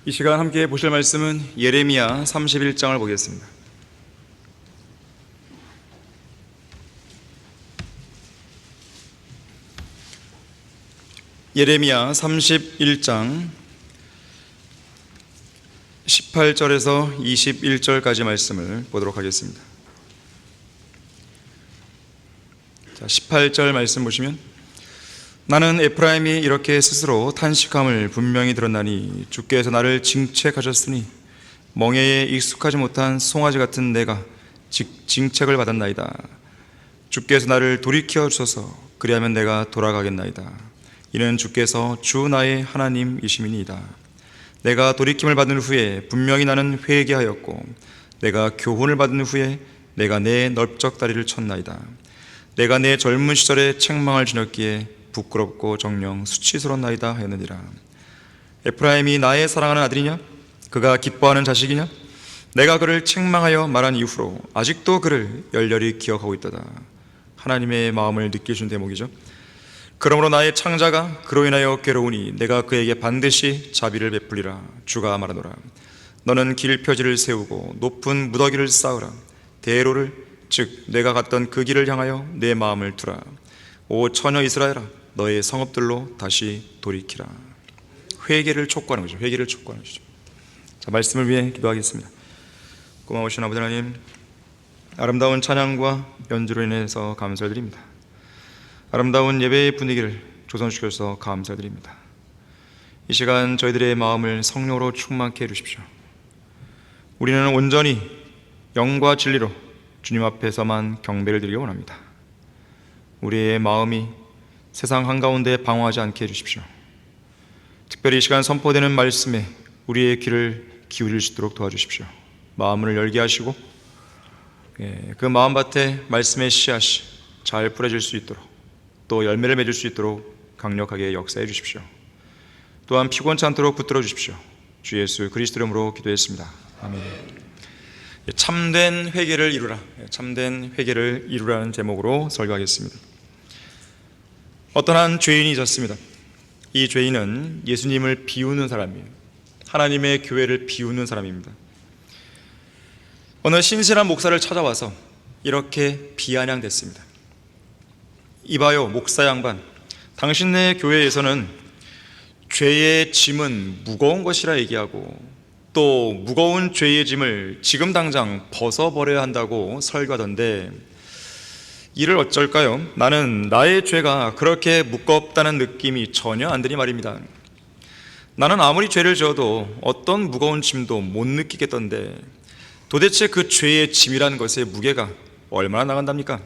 이 시간 함께 보실 말씀은 예레미야 31장을 보겠습니다. 예레미야 31장 18절에서 21절까지 말씀을 보도록 하겠습니다. 18절 말씀 보시면, 나는 에프라임이 이렇게 스스로 탄식함을 분명히 들었나니 주께서 나를 징책하셨으니 멍에에 익숙하지 못한 송아지 같은 내가 징책을 받았나이다. 주께서 나를 돌이켜 주소서. 그리하면 내가 돌아가겠나이다. 이는 주께서 주 나의 하나님이심이니이다. 내가 돌이킴을 받은 후에 분명히 나는 회개하였고, 내가 교훈을 받은 후에 내가 내 넓적다리를 쳤나이다. 내가 내 젊은 시절에 책망을 지녔기에 부끄럽고 정녕 수치스러웠나이다 하였느니라. 에프라임이 나의 사랑하는 아들이냐? 그가 기뻐하는 자식이냐? 내가 그를 책망하여 말한 이후로 아직도 그를 열렬히 기억하고 있도다. 하나님의 마음을 느끼신 대목이죠. 그러므로 나의 창자가 그로 인하여 괴로우니 내가 그에게 반드시 자비를 베풀리라. 주가 말하노라. 너는 길표지를 세우고 높은 무더기를 쌓으라. 대로를, 즉 내가 갔던 그 길을 향하여 내 마음을 두라. 오 처녀 이스라엘아, 너의 성읍들로 다시 돌이키라. 회개를 촉구하는 거죠. 회개를 촉구하는 것이죠. 자, 말씀을 위해 기도하겠습니다. 고마우신 아버지 하나님, 아름다운 찬양과 연주로 인해서 감사드립니다. 아름다운 예배의 분위기를 조성시켜서 감사드립니다. 이 시간 저희들의 마음을 성령으로 충만케 해주십시오. 우리는 온전히 영과 진리로 주님 앞에서만 경배를 드리기 원합니다. 우리의 마음이 세상 한가운데 방황하지 않게 해주십시오. 특별히 이 시간 선포되는 말씀에 우리의 귀를 기울일 수 있도록 도와주십시오. 마음을 열게 하시고 그 마음밭에 말씀의 씨앗이 잘 뿌려질 수 있도록, 또 열매를 맺을 수 있도록 강력하게 역사해 주십시오. 또한 피곤치 않도록 붙들어 주십시오. 주 예수 그리스도 이름으로 기도했습니다. 아멘. 참된 회개를 이루라. 참된 회개를 이루라는 제목으로 설교하겠습니다. 어떤 한 죄인이 있었습니다. 이 죄인은 예수님을 비우는 사람이에요. 하나님의 교회를 비우는 사람입니다. 어느 신실한 목사를 찾아와서 이렇게 비아냥댔습니다. 이봐요, 목사 양반, 당신네 교회에서는 죄의 짐은 무거운 것이라 얘기하고, 또 무거운 죄의 짐을 지금 당장 벗어버려야 한다고 설교하던데 이를 어쩔까요? 나는 나의 죄가 그렇게 무겁다는 느낌이 전혀 안 드니 말입니다. 나는 아무리 죄를 지어도 어떤 무거운 짐도 못 느끼겠던데 도대체 그 죄의 짐이라는 것의 무게가 얼마나 나간답니까?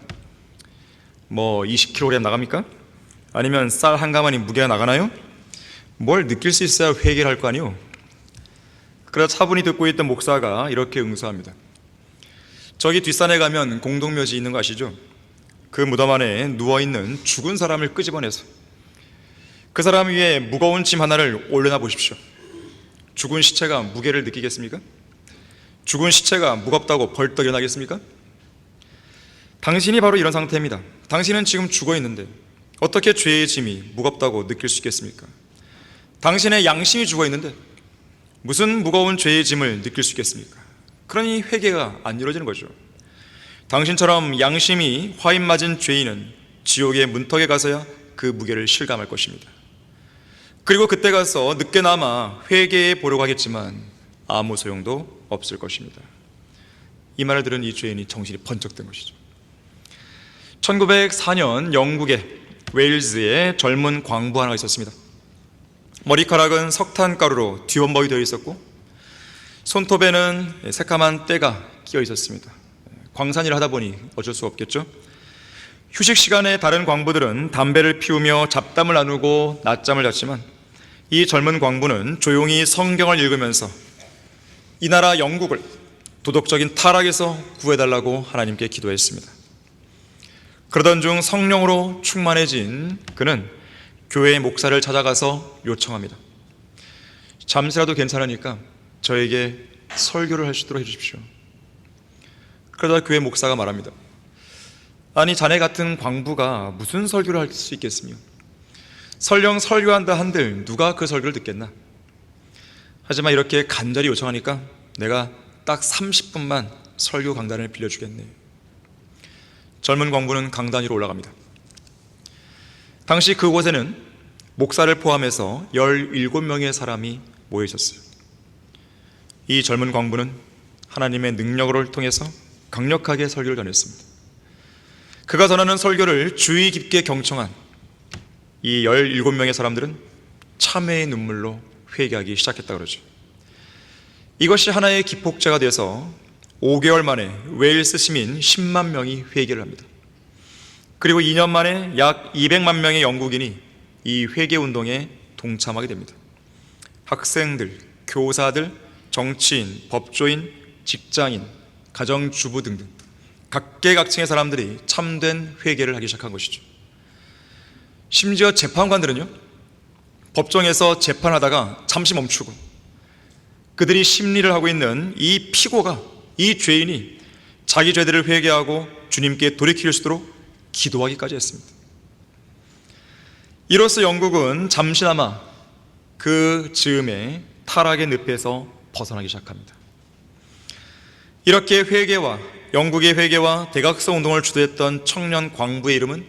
뭐 20kg 나갑니까? 아니면 쌀 한 가마니 무게가 나가나요? 뭘 느낄 수 있어야 회개를 할 거 아니요? 그러자 차분히 듣고 있던 목사가 이렇게 응수합니다. 저기 뒷산에 가면 공동묘지 있는 거 아시죠? 그 무덤 안에 누워있는 죽은 사람을 끄집어내서 그 사람 위에 무거운 짐 하나를 올려놔 보십시오. 죽은 시체가 무게를 느끼겠습니까? 죽은 시체가 무겁다고 벌떡 일어나겠습니까? 당신이 바로 이런 상태입니다. 당신은 지금 죽어 있는데 어떻게 죄의 짐이 무겁다고 느낄 수 있겠습니까? 당신의 양심이 죽어 있는데 무슨 무거운 죄의 짐을 느낄 수 있겠습니까? 그러니 회개가 안 이루어지는 거죠. 당신처럼 양심이 화인 맞은 죄인은 지옥의 문턱에 가서야 그 무게를 실감할 것입니다. 그리고 그때 가서 늦게나마 회개해 보려고 하겠지만 아무 소용도 없을 것입니다. 이 말을 들은 이 죄인이 정신이 번쩍 든 것이죠. 1904년 영국의 웨일즈에 젊은 광부 하나가 있었습니다. 머리카락은 석탄가루로 뒤범벅이 되어 있었고 손톱에는 새까만 때가 끼어 있었습니다. 광산일을 하다 보니 어쩔 수 없겠죠. 휴식 시간에 다른 광부들은 담배를 피우며 잡담을 나누고 낮잠을 잤지만 이 젊은 광부는 조용히 성경을 읽으면서 이 나라 영국을 도덕적인 타락에서 구해달라고 하나님께 기도했습니다. 그러던 중 성령으로 충만해진 그는 교회의 목사를 찾아가서 요청합니다. 잠시라도 괜찮으니까 저에게 설교를 할 수 있도록 해주십시오. 그러다 교회 목사가 말합니다. 아니, 자네 같은 광부가 무슨 설교를 할 수 있겠으며 설령 설교한다 한들 누가 그 설교를 듣겠나? 하지만 이렇게 간절히 요청하니까 내가 딱 30분만 설교 강단을 빌려주겠네. 젊은 광부는 강단 위로 올라갑니다. 당시 그곳에는 목사를 포함해서 17명의 사람이 모여 있었어요. 이 젊은 광부는 하나님의 능력을 통해서 강력하게 설교를 전했습니다. 그가 전하는 설교를 주의 깊게 경청한 이 17명의 사람들은 참회의 눈물로 회개하기 시작했다 그러죠. 이것이 하나의 기폭제가 돼서 5개월 만에 웨일스 시민 10만 명이 회개를 합니다. 그리고 2년 만에 약 200만 명의 영국인이 이 회개 운동에 동참하게 됩니다. 학생들, 교사들, 정치인, 법조인, 직장인, 가정주부 등등 각계각층의 사람들이 참된 회개를 하기 시작한 것이죠. 심지어 재판관들은요, 법정에서 재판하다가 잠시 멈추고 그들이 심리를 하고 있는 이 피고가, 이 죄인이 자기 죄들을 회개하고 주님께 돌이킬 수 있도록 기도하기까지 했습니다. 이로써 영국은 잠시나마 그 즈음에 타락의 늪에서 벗어나기 시작합니다. 이렇게 회개와 영국의 회개와 대각성 운동을 주도했던 청년 광부의 이름은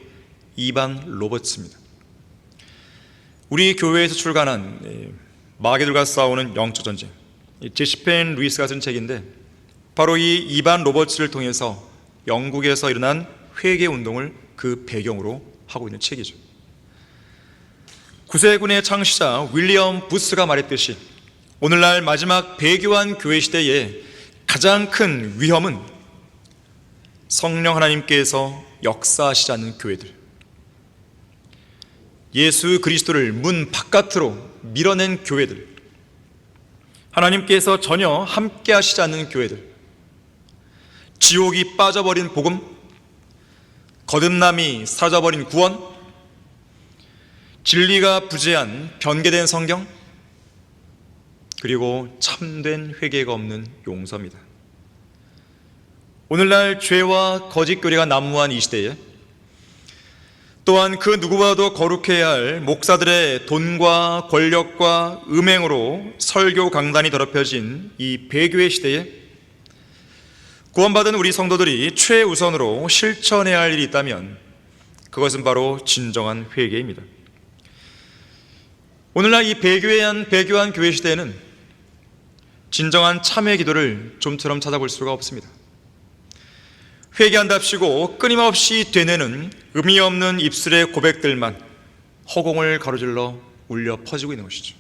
이반 로버츠입니다. 우리 교회에서 출간한 마귀들과 싸우는 영적 전쟁, 제시펜 루이스가 쓴 책인데 바로 이 이반 로버츠를 통해서 영국에서 일어난 회개 운동을 그 배경으로 하고 있는 책이죠. 구세군의 창시자 윌리엄 부스가 말했듯이 오늘날 마지막 배교한 교회 시대에 가장 큰 위험은 성령 하나님께서 역사하시지 않는 교회들, 예수 그리스도를 문 바깥으로 밀어낸 교회들, 하나님께서 전혀 함께 하시지 않는 교회들, 지옥이 빠져버린 복음, 거듭남이 사라져버린 구원, 진리가 부재한 변개된 성경, 그리고 참된 회개가 없는 용서입니다. 오늘날 죄와 거짓 교리가 난무한 이 시대에 또한 그 누구보다도 거룩해야 할 목사들의 돈과 권력과 음행으로 설교 강단이 더럽혀진 이 배교의 시대에 구원받은 우리 성도들이 최우선으로 실천해야 할 일이 있다면 그것은 바로 진정한 회개입니다. 오늘날 이 배교한 교회 시대에는 진정한 참회 기도를 좀처럼 찾아볼 수가 없습니다. 회개한답시고 끊임없이 되뇌는 의미 없는 입술의 고백들만 허공을 가로질러 울려 퍼지고 있는 것이죠.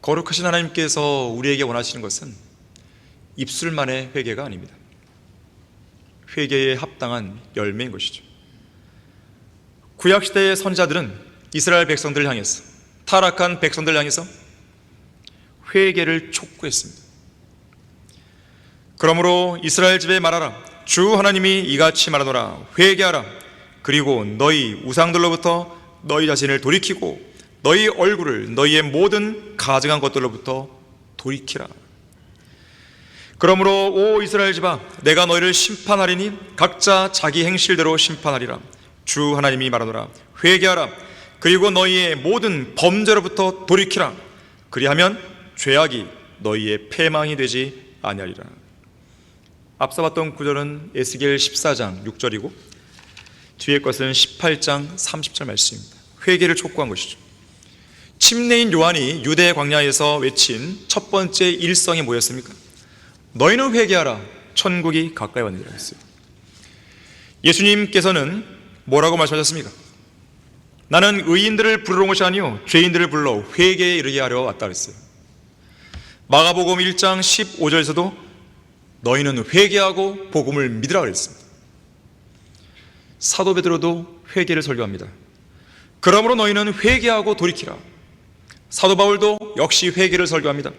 거룩하신 하나님께서 우리에게 원하시는 것은 입술만의 회개가 아닙니다. 회개에 합당한 열매인 것이죠. 구약시대의 선지자들은 이스라엘 백성들을 향해서, 타락한 백성들을 향해서 회개를 촉구했습니다. 그러므로 이스라엘 집에 말하라. 주 하나님이 이같이 말하노라. 회개하라. 그리고 너희 우상들로부터 너희 자신을 돌이키고 너희 얼굴을 너희의 모든 가증한 것들로부터 돌이키라. 그러므로 오 이스라엘 집아, 내가 너희를 심판하리니 각자 자기 행실대로 심판하리라. 주 하나님이 말하노라. 회개하라. 그리고 너희의 모든 범죄로부터 돌이키라. 그리하면 죄악이 너희의 패망이 되지 아니하리라. 앞서 봤던 구절은 에스겔 14장 6절이고 뒤에 것은 18장 30절 말씀입니다. 회개를 촉구한 것이죠. 침례인 요한이 유대 광야에서 외친 첫 번째 일성이 뭐였습니까? 너희는 회개하라, 천국이 가까이 왔느니라 했어요. 예수님께서는 뭐라고 말씀하셨습니까? 나는 의인들을 부르러 온 것이 아니요 죄인들을 불러 회개에 이르게 하려 왔다 그랬어요. 마가복음 1장 15절에서도 너희는 회개하고 복음을 믿으라 그랬습니다. 사도 베드로도 회개를 설교합니다. 그러므로 너희는 회개하고 돌이키라. 사도 바울도 역시 회개를 설교합니다.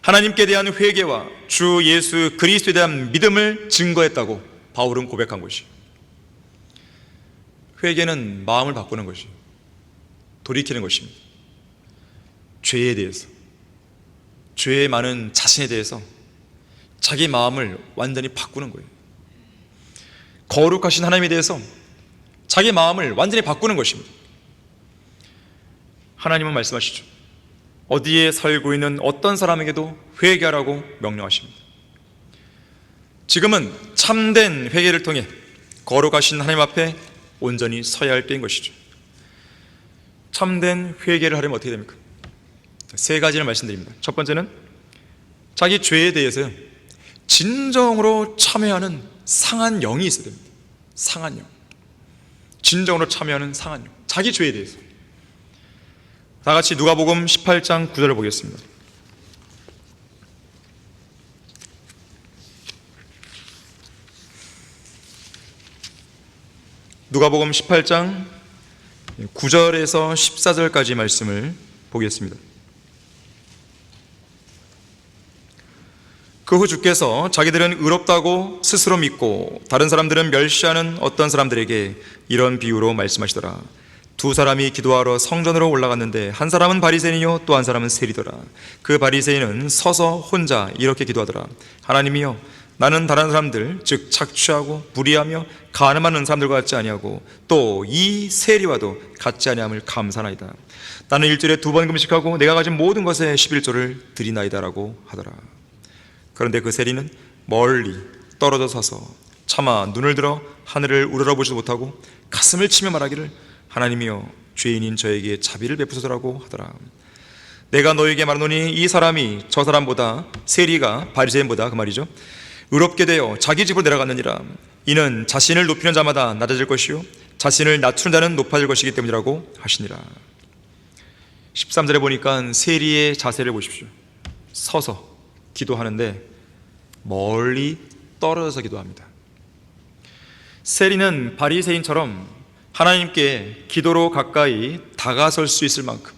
하나님께 대한 회개와 주 예수 그리스도에 대한 믿음을 증거했다고 바울은 고백한 것이. 회개는 마음을 바꾸는 것이, 돌이키는 것입니다. 죄에 대해서, 죄에 많은 자신에 대해서 자기 마음을 완전히 바꾸는 거예요. 거룩하신 하나님에 대해서 자기 마음을 완전히 바꾸는 것입니다. 하나님은 말씀하시죠. 어디에 살고 있는 어떤 사람에게도 회개하라고 명령하십니다. 지금은 참된 회개를 통해 거룩하신 하나님 앞에 온전히 서야 할 때인 것이죠. 참된 회개를 하려면 어떻게 됩니까? 세 가지를 말씀드립니다. 첫 번째는 자기 죄에 대해서 진정으로 참회하는 상한 영이 있어야 됩니다. 상한 영. 진정으로 참회하는 상한 영. 자기 죄에 대해서. 다 같이 누가복음 18장 9절을 보겠습니다. 누가복음 18장 9절에서 14절까지 말씀을 보겠습니다. 그 후 주께서 자기들은 의롭다고 스스로 믿고 다른 사람들은 멸시하는 어떤 사람들에게 이런 비유로 말씀하시더라. 두 사람이 기도하러 성전으로 올라갔는데 한 사람은 바리새인이요 또 한 사람은 세리더라. 그 바리새인은 서서 혼자 이렇게 기도하더라. 하나님이여, 나는 다른 사람들 즉 착취하고 불의하며 간음하는 사람들과 같지 아니하고 또 이 세리와도 같지 아니함을 감사하나이다. 나는 일주일에 2번 금식하고 내가 가진 모든 것에 11조를 드리나이다라고 하더라. 그런데 그 세리는 멀리 떨어져 서서 차마 눈을 들어 하늘을 우러러보지도 못하고 가슴을 치며 말하기를 하나님이여, 죄인인 저에게 자비를 베푸소서라고 하더라. 내가 너에게 말하노니 이 사람이 저 사람보다, 세리가 바리새인보다 그 말이죠, 의롭게 되어 자기 집으로 내려갔느니라. 이는 자신을 높이는 자마다 낮아질 것이요 자신을 낮추는 자는 높아질 것이기 때문이라고 하시니라. 13절에 보니까 세리의 자세를 보십시오. 서서 기도하는데 멀리 떨어져서 기도합니다. 세리는 바리새인처럼 하나님께 기도로 가까이 다가설 수 있을 만큼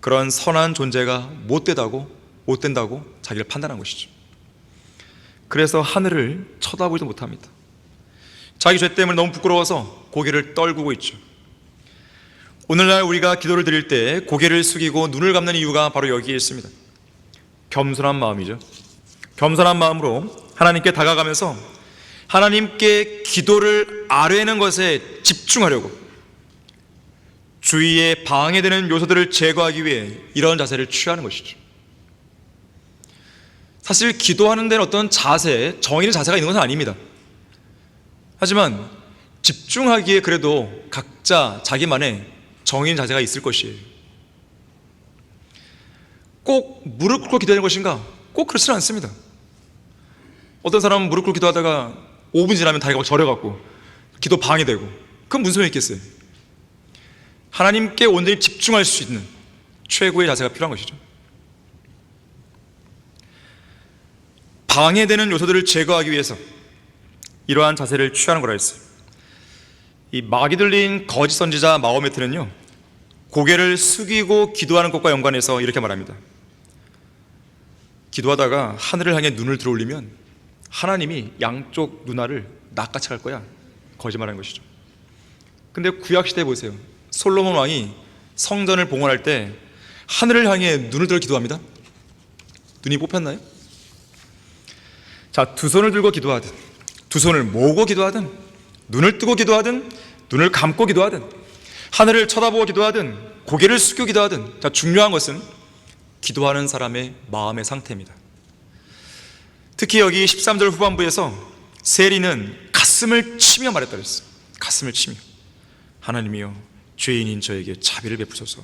그런 선한 존재가 못된다고 자기를 판단한 것이죠. 그래서 하늘을 쳐다보지도 못합니다. 자기 죄 때문에 너무 부끄러워서 고개를 떨구고 있죠. 오늘날 우리가 기도를 드릴 때 고개를 숙이고 눈을 감는 이유가 바로 여기에 있습니다. 겸손한 마음이죠. 겸손한 마음으로 하나님께 다가가면서 하나님께 기도를 아뢰는 것에 집중하려고, 주위에 방해되는 요소들을 제거하기 위해 이런 자세를 취하는 것이죠. 사실 기도하는 데는 어떤 자세, 정의의 자세가 있는 것은 아닙니다. 하지만 집중하기에 그래도 각자 자기만의 정의의 자세가 있을 것이에요. 꼭 무릎 꿇고 기도하는 것인가? 꼭 그렇지는 않습니다. 어떤 사람은 무릎 꿇고 기도하다가 5분 지나면 다리가 막 저려갖고 기도 방해되고, 그건 무슨 소용이 있겠어요? 하나님께 온전히 집중할 수 있는 최고의 자세가 필요한 것이죠. 방해되는 요소들을 제거하기 위해서 이러한 자세를 취하는 거라 했어요. 이 마귀 들린 거짓 선지자 마호메트는요, 고개를 숙이고 기도하는 것과 연관해서 이렇게 말합니다. 기도하다가 하늘을 향해 눈을 들어 올리면 하나님이 양쪽 눈알을 낚아채 갈 거야. 거짓말하는 것이죠. 근데 구약시대에 보세요. 솔로몬 왕이 성전을 봉헌할 때 하늘을 향해 눈을 들어 기도합니다. 눈이 뽑혔나요? 자, 두 손을 들고 기도하든, 두 손을 모으고 기도하든, 눈을 뜨고 기도하든, 눈을 감고 기도하든, 하늘을 쳐다보고 기도하든, 고개를 숙여 기도하든, 자, 중요한 것은 기도하는 사람의 마음의 상태입니다. 특히 여기 13절 후반부에서 세리는 가슴을 치며 말했다 그랬어요. 가슴을 치며, 하나님이여, 죄인인 저에게 자비를 베푸소서.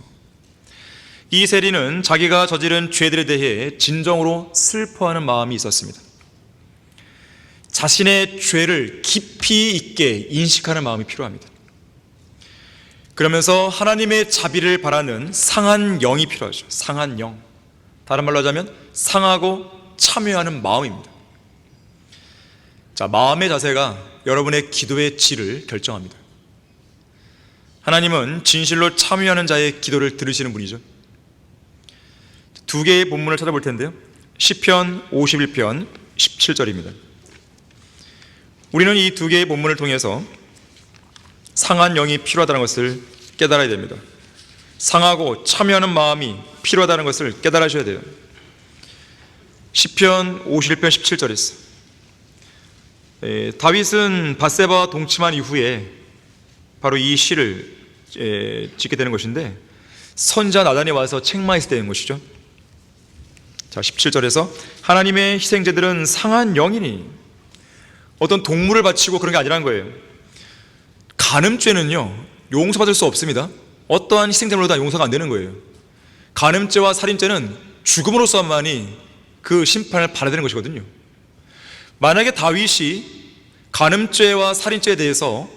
이 세리는 자기가 저지른 죄들에 대해 진정으로 슬퍼하는 마음이 있었습니다. 자신의 죄를 깊이 있게 인식하는 마음이 필요합니다. 그러면서 하나님의 자비를 바라는 상한 영이 필요하죠. 상한 영. 다른 말로 하자면 상하고 참여하는 마음입니다. 자, 마음의 자세가 여러분의 기도의 질을 결정합니다. 하나님은 진실로 참여하는 자의 기도를 들으시는 분이죠. 두 개의 본문을 찾아볼 텐데요, 시편 51편 17절입니다. 우리는 이 두 개의 본문을 통해서 상한 영이 필요하다는 것을 깨달아야 됩니다. 상하고 참여하는 마음이 필요하다는 것을 깨달으셔야 돼요. 시편 51편 17절에 다윗은 밧세바와 동침한 이후에 바로 이 시를 짓게 되는 것인데, 선지자 나단이 와서 책망했을 때인 것이죠. 자, 17절에서 하나님의 희생제들은 상한 영이니, 어떤 동물을 바치고 그런 게 아니라는 거예요. 간음죄는요 용서받을 수 없습니다. 어떠한 희생제물로 다 용서가 안 되는 거예요. 간음죄와 살인죄는 죽음으로서만이 그 심판을 받아야 되는 것이거든요. 만약에 다윗이 간음죄와 살인죄에 대해서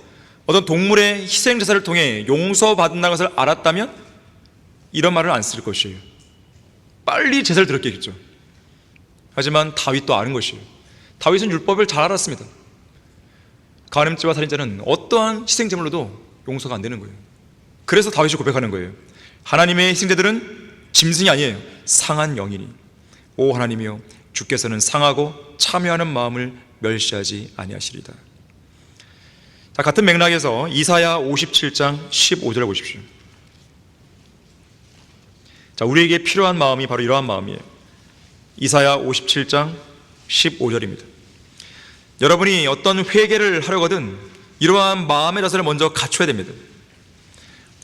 어떤 동물의 희생제사를 통해 용서받는다는 것을 알았다면 이런 말을 안 쓸 것이에요. 빨리 제사를 드렸겠죠. 하지만 다윗도 아는 것이에요. 다윗은 율법을 잘 알았습니다. 간음죄와 살인죄는 어떠한 희생제물로도 용서가 안 되는 거예요. 그래서 다윗이 고백하는 거예요. 하나님의 희생제들은 짐승이 아니에요. 상한 영이니, 오 하나님이여, 주께서는 상하고 참여하는 마음을 멸시하지 아니하시리다. 자, 같은 맥락에서 이사야 57장 15절을 보십시오. 자, 우리에게 필요한 마음이 바로 이러한 마음이에요. 이사야 57장 15절입니다. 여러분이 어떤 회개를 하려거든 이러한 마음의 자세를 먼저 갖춰야 됩니다.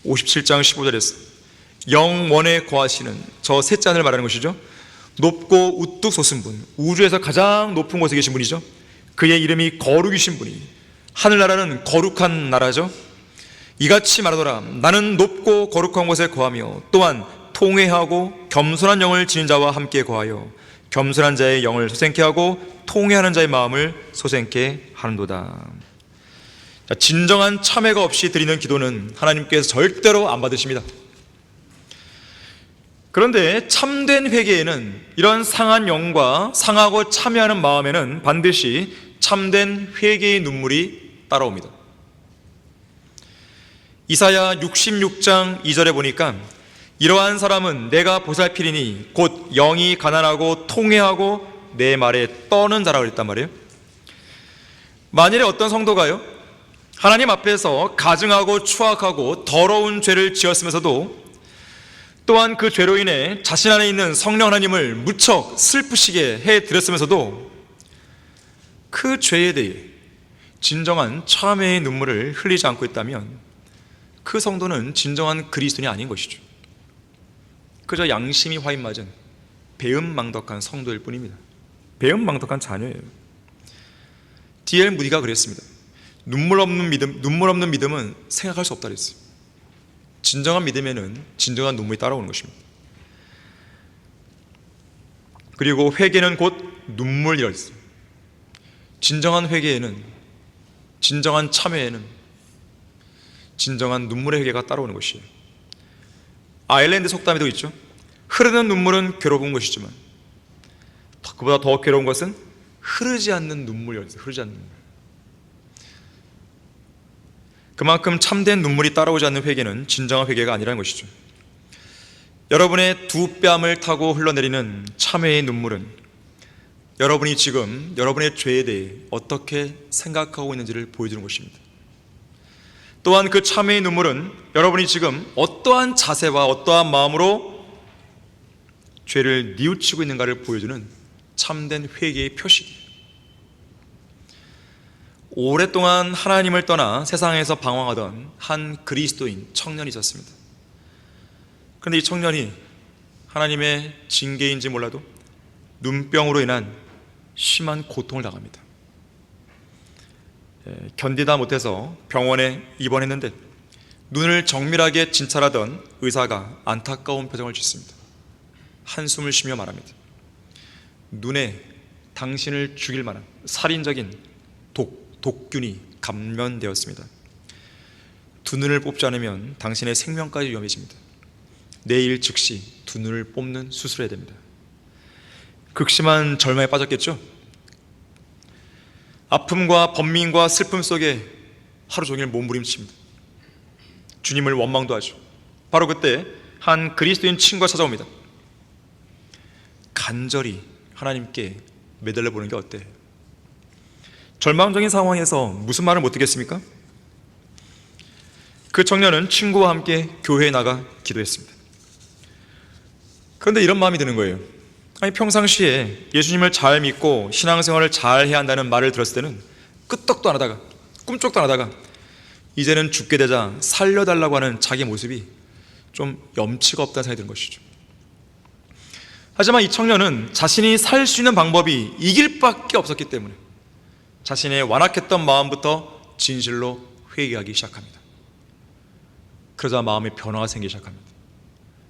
57장 15절에서 영원에 거하시는 저 셋째 하늘을 말하는 것이죠. 높고 우뚝 솟은 분, 우주에서 가장 높은 곳에 계신 분이죠. 그의 이름이 거룩이신 분이, 하늘나라는 거룩한 나라죠. 이같이 말하더라. 나는 높고 거룩한 곳에 거하며 또한 통회하고 겸손한 영을 지닌 자와 함께 거하여 겸손한 자의 영을 소생케 하고 통회하는 자의 마음을 소생케 하는도다. 자, 진정한 참회가 없이 드리는 기도는 하나님께서 절대로 안 받으십니다. 그런데 참된 회개에는 이런 상한 영과 상하고 참회하는 마음에는 반드시 참된 회개의 눈물이 따라옵니다. 이사야 66장 2절에 보니까 이러한 사람은 내가 보살피리니 곧 영이 가난하고 통회하고 내 말에 떠는 자라고 그랬단 말이에요. 만일에 어떤 성도가요 하나님 앞에서 가증하고 추악하고 더러운 죄를 지었으면서도 또한 그 죄로 인해 자신 안에 있는 성령 하나님을 무척 슬프시게 해드렸으면서도 그 죄에 대해 진정한 참회의 눈물을 흘리지 않고 있다면 그 성도는 진정한 그리스도인이 아닌 것이죠. 그저 양심이 화인맞은 배은망덕한 성도일 뿐입니다. 배은망덕한 자녀예요. D.L. 무디가 그랬습니다. 눈물 없는 믿음은 생각할 수 없다 그랬어요. 진정한 믿음에는 진정한 눈물이 따라오는 것입니다. 그리고 회개는 곧 눈물이라 했어요. 진정한 회개에는, 진정한 참회에는 진정한 눈물의 회개가 따라오는 것이에요. 아일랜드 속담에도 있죠. 흐르는 눈물은 괴로운 것이지만 그보다 더 괴로운 것은 흐르지 않는 눈물이라고 했어요. 흐르지 않는 눈물. 그만큼 참된 눈물이 따라오지 않는 회개는 진정한 회개가 아니라는 것이죠. 여러분의 두 뺨을 타고 흘러내리는 참회의 눈물은 여러분이 지금 여러분의 죄에 대해 어떻게 생각하고 있는지를 보여주는 것입니다. 또한 그 참회의 눈물은 여러분이 지금 어떠한 자세와 어떠한 마음으로 죄를 뉘우치고 있는가를 보여주는 참된 회개의 표식이에요. 오랫동안 하나님을 떠나 세상에서 방황하던 한 그리스도인 청년이 있었습니다. 그런데 이 청년이 하나님의 징계인지 몰라도 눈병으로 인한 심한 고통을 당합니다. 견디다 못해서 병원에 입원했는데 눈을 정밀하게 진찰하던 의사가 안타까운 표정을 짓습니다. 한숨을 쉬며 말합니다. 눈에 당신을 죽일 만한 살인적인 독균이 감염되었습니다. 두 눈을 뽑지 않으면 당신의 생명까지 위험해집니다. 내일 즉시 두 눈을 뽑는 수술해야 됩니다. 극심한 절망에 빠졌겠죠? 아픔과 번민과 슬픔 속에 하루 종일 몸부림칩니다. 주님을 원망도 하죠. 바로 그때 한 그리스도인 친구가 찾아옵니다. 간절히 하나님께 매달려 보는 게 어때요? 절망적인 상황에서 무슨 말을 못 듣겠습니까? 그 청년은 친구와 함께 교회에 나가 기도했습니다. 그런데 이런 마음이 드는 거예요. 아니, 평상시에 예수님을 잘 믿고 신앙생활을 잘 해야 한다는 말을 들었을 때는 끄떡도 안 하다가 꿈쩍도 안 하다가 이제는 죽게 되자 살려달라고 하는 자기 모습이 좀 염치가 없다는 생각이 드는 것이죠. 하지만 이 청년은 자신이 살 수 있는 방법이 이 길밖에 없었기 때문에 자신의 완악했던 마음부터 진실로 회개하기 시작합니다. 그러자 마음의 변화가 생기기 시작합니다.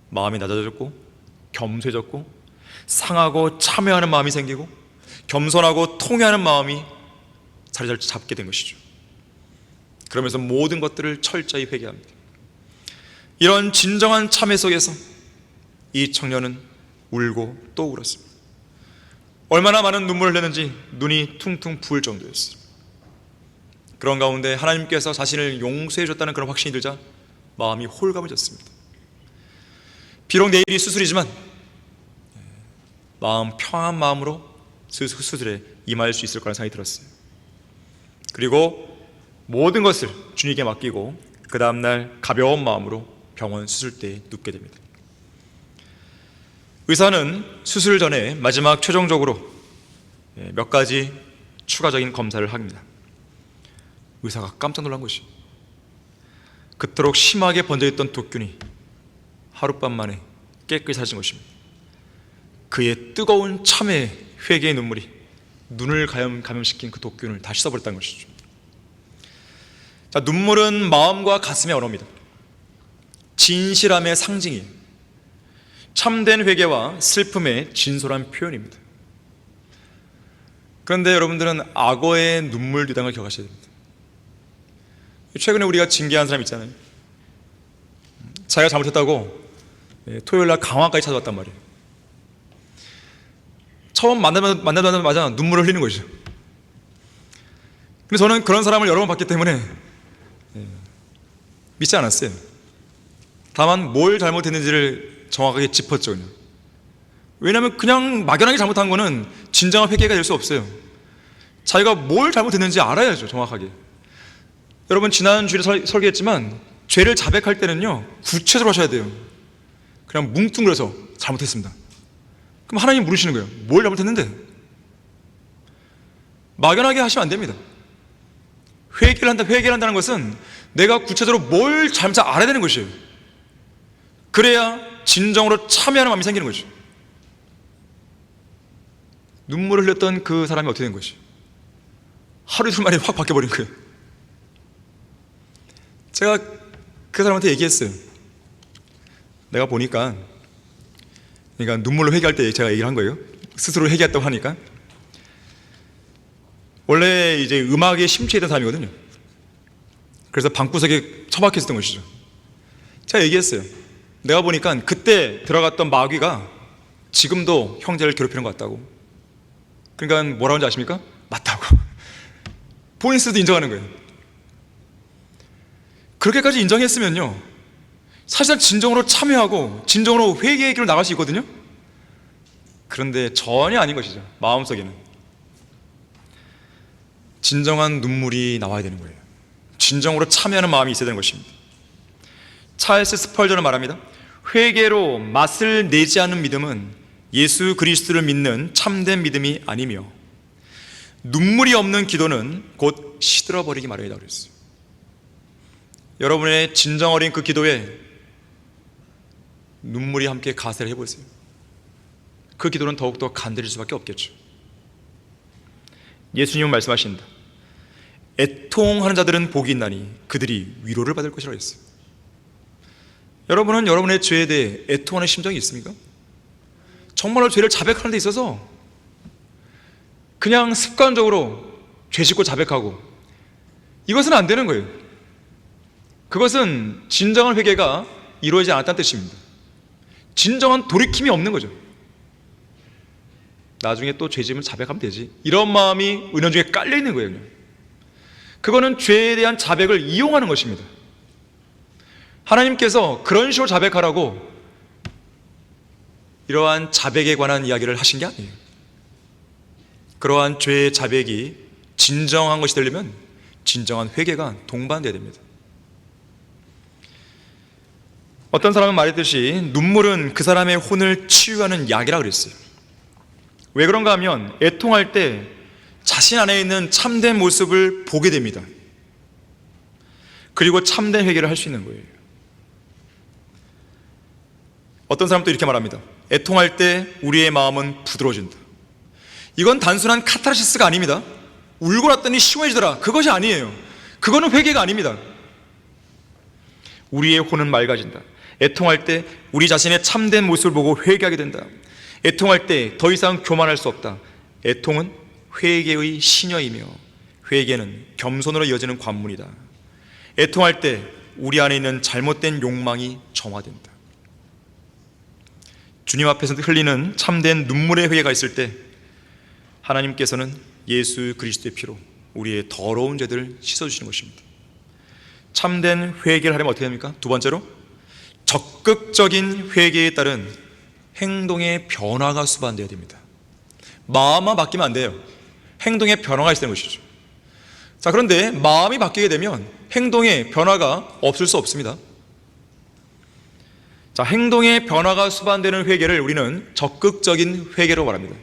마음이 낮아졌고 겸손해졌고 상하고 참회하는 마음이 생기고 겸손하고 통회하는 마음이 자리 잡게 된 것이죠. 그러면서 모든 것들을 철저히 회개합니다. 이런 진정한 참회 속에서 이 청년은 울고 또 울었습니다. 얼마나 많은 눈물을 흘렸는지 눈이 퉁퉁 부을 정도였어요. 그런 가운데 하나님께서 자신을 용서해 줬다는 그런 확신이 들자 마음이 홀가분해졌습니다. 비록 내일이 수술이지만 마음 평안한 마음으로 수술에 임할 수 있을 거라는 생각이 들었어요. 그리고 모든 것을 주님께 맡기고 그 다음날 가벼운 마음으로 병원 수술대에 눕게 됩니다. 의사는 수술 전에 마지막 최종적으로 몇 가지 추가적인 검사를 합니다. 의사가 깜짝 놀란 것이 그토록 심하게 번져있던 독균이 하룻밤 만에 깨끗이 사라진 것입니다. 그의 뜨거운 참회, 회개의 눈물이 눈을 감염시킨 그 독균을 다시 써버렸다는 것이죠. 자, 눈물은 마음과 가슴의 언어입니다. 진실함의 상징이에요. 참된 회개와 슬픔의 진솔한 표현입니다. 그런데 여러분들은 악어의 눈물 뒤당을 기억하셔야 됩니다. 최근에 우리가 징계한 사람 있잖아요. 자기가 잘못했다고 토요일날 강화까지 찾아왔단 말이에요. 처음 만나자마자 눈물을 흘리는 것이죠. 근데 저는 그런 사람을 여러 번 봤기 때문에 믿지 않았어요. 다만 뭘 잘못했는지를 정확하게 짚었죠. 그냥. 왜냐하면 그냥 막연하게 잘못한 거는 진정한 회개가 될 수 없어요. 자기가 뭘 잘못했는지 알아야죠. 정확하게. 여러분 지난 주일에 설계했지만 죄를 자백할 때는요 구체적으로 하셔야 돼요. 그냥 뭉뚱그려서 잘못했습니다. 그럼 하나님 물으시는 거예요. 뭘 잘못했는데? 막연하게 하시면 안 됩니다. 회개를 한다는 것은 내가 구체적으로 뭘 잘못 알아야 되는 것이에요. 그래야 진정으로 참여하는 마음이 생기는 거죠. 눈물을 흘렸던 그 사람이 어떻게 된 것이? 하루 이틀 만에 확 바뀌어버린 거예요. 제가 그 사람한테 얘기했어요. 내가 보니까, 그러니까 눈물로 회개할 때 제가 얘기를 한 거예요. 스스로 회개했다고 하니까. 원래 이제 음악에 심취했던 사람이거든요. 그래서 방구석에 처박혀 있었던 것이죠. 제가 얘기했어요. 내가 보니까 그때 들어갔던 마귀가 지금도 형제를 괴롭히는 것 같다고. 그러니까 뭐라고 하는지 아십니까? 맞다고. 본인 스스로 인정하는 거예요. 그렇게까지 인정했으면요 사실 진정으로 참여하고 진정으로 회개의 길로 나갈 수 있거든요. 그런데 전혀 아닌 것이죠. 마음속에는 진정한 눈물이 나와야 되는 거예요. 진정으로 참여하는 마음이 있어야 되는 것입니다. 찰스 스펄전은 말합니다. 회개로 맛을 내지 않는 믿음은 예수 그리스도를 믿는 참된 믿음이 아니며 눈물이 없는 기도는 곧 시들어버리기 마련이라고 그랬어요. 여러분의 진정 어린 그 기도에 눈물이 함께 가세를 해보세요. 그 기도는 더욱더 간절해질 수밖에 없겠죠. 예수님은 말씀하신다. 애통하는 자들은 복이 있나니 그들이 위로를 받을 것이라고 했어요. 여러분은 여러분의 죄에 대해 애통하는 심정이 있습니까? 정말로 죄를 자백하는 데 있어서 그냥 습관적으로 죄 짓고 자백하고 이것은 안 되는 거예요. 그것은 진정한 회개가 이루어지지 않았다는 뜻입니다. 진정한 돌이킴이 없는 거죠. 나중에 또 죄짐을 자백하면 되지, 이런 마음이 은연중에 깔려있는 거예요. 그냥. 그거는 죄에 대한 자백을 이용하는 것입니다. 하나님께서 그런 식으로 자백하라고 이러한 자백에 관한 이야기를 하신 게 아니에요. 그러한 죄의 자백이 진정한 것이 되려면 진정한 회개가 동반돼야 됩니다. 어떤 사람은 말했듯이 눈물은 그 사람의 혼을 치유하는 약이라고 그랬어요. 왜 그런가 하면 애통할 때 자신 안에 있는 참된 모습을 보게 됩니다. 그리고 참된 회개를 할 수 있는 거예요. 어떤 사람도 이렇게 말합니다. 애통할 때 우리의 마음은 부드러워진다. 이건 단순한 카타르시스가 아닙니다. 울고 났더니 시원해지더라, 그것이 아니에요. 그거는 회개가 아닙니다. 우리의 혼은 맑아진다. 애통할 때 우리 자신의 참된 모습을 보고 회개하게 된다. 애통할 때 더 이상 교만할 수 없다. 애통은 회개의 시녀이며 회개는 겸손으로 이어지는 관문이다. 애통할 때 우리 안에 있는 잘못된 욕망이 정화된다. 주님 앞에서 흘리는 참된 눈물의 회개가 있을 때 하나님께서는 예수 그리스도의 피로 우리의 더러운 죄들을 씻어주시는 것입니다. 참된 회개를 하려면 어떻게 합니까? 두 번째로, 적극적인 회개에 따른 행동의 변화가 수반되어야 됩니다. 마음만 바뀌면 안 돼요. 행동의 변화가 있어야 되는 것이죠. 자, 그런데 마음이 바뀌게 되면 행동의 변화가 없을 수 없습니다. 자, 행동의 변화가 수반되는 회개를 우리는 적극적인 회개로 말합니다.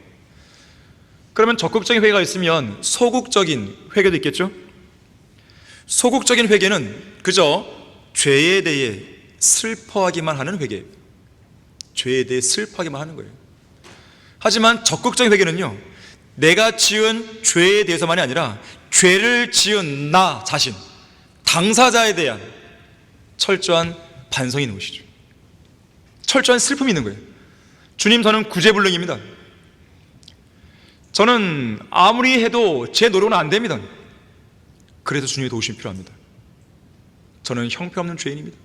그러면 적극적인 회개가 있으면 소극적인 회개도 있겠죠? 소극적인 회개는 그저 죄에 대해 슬퍼하기만 하는 회개예요. 죄에 대해 슬퍼하기만 하는 거예요. 하지만 적극적인 회개는요, 내가 지은 죄에 대해서만이 아니라 죄를 지은 나 자신, 당사자에 대한 철저한 반성이 있는 것이죠. 철저한 슬픔이 있는 거예요. 주님, 저는 구제불능입니다. 저는 아무리 해도 제 노력은 안 됩니다. 그래서 주님의 도우심이 필요합니다. 저는 형편없는 죄인입니다.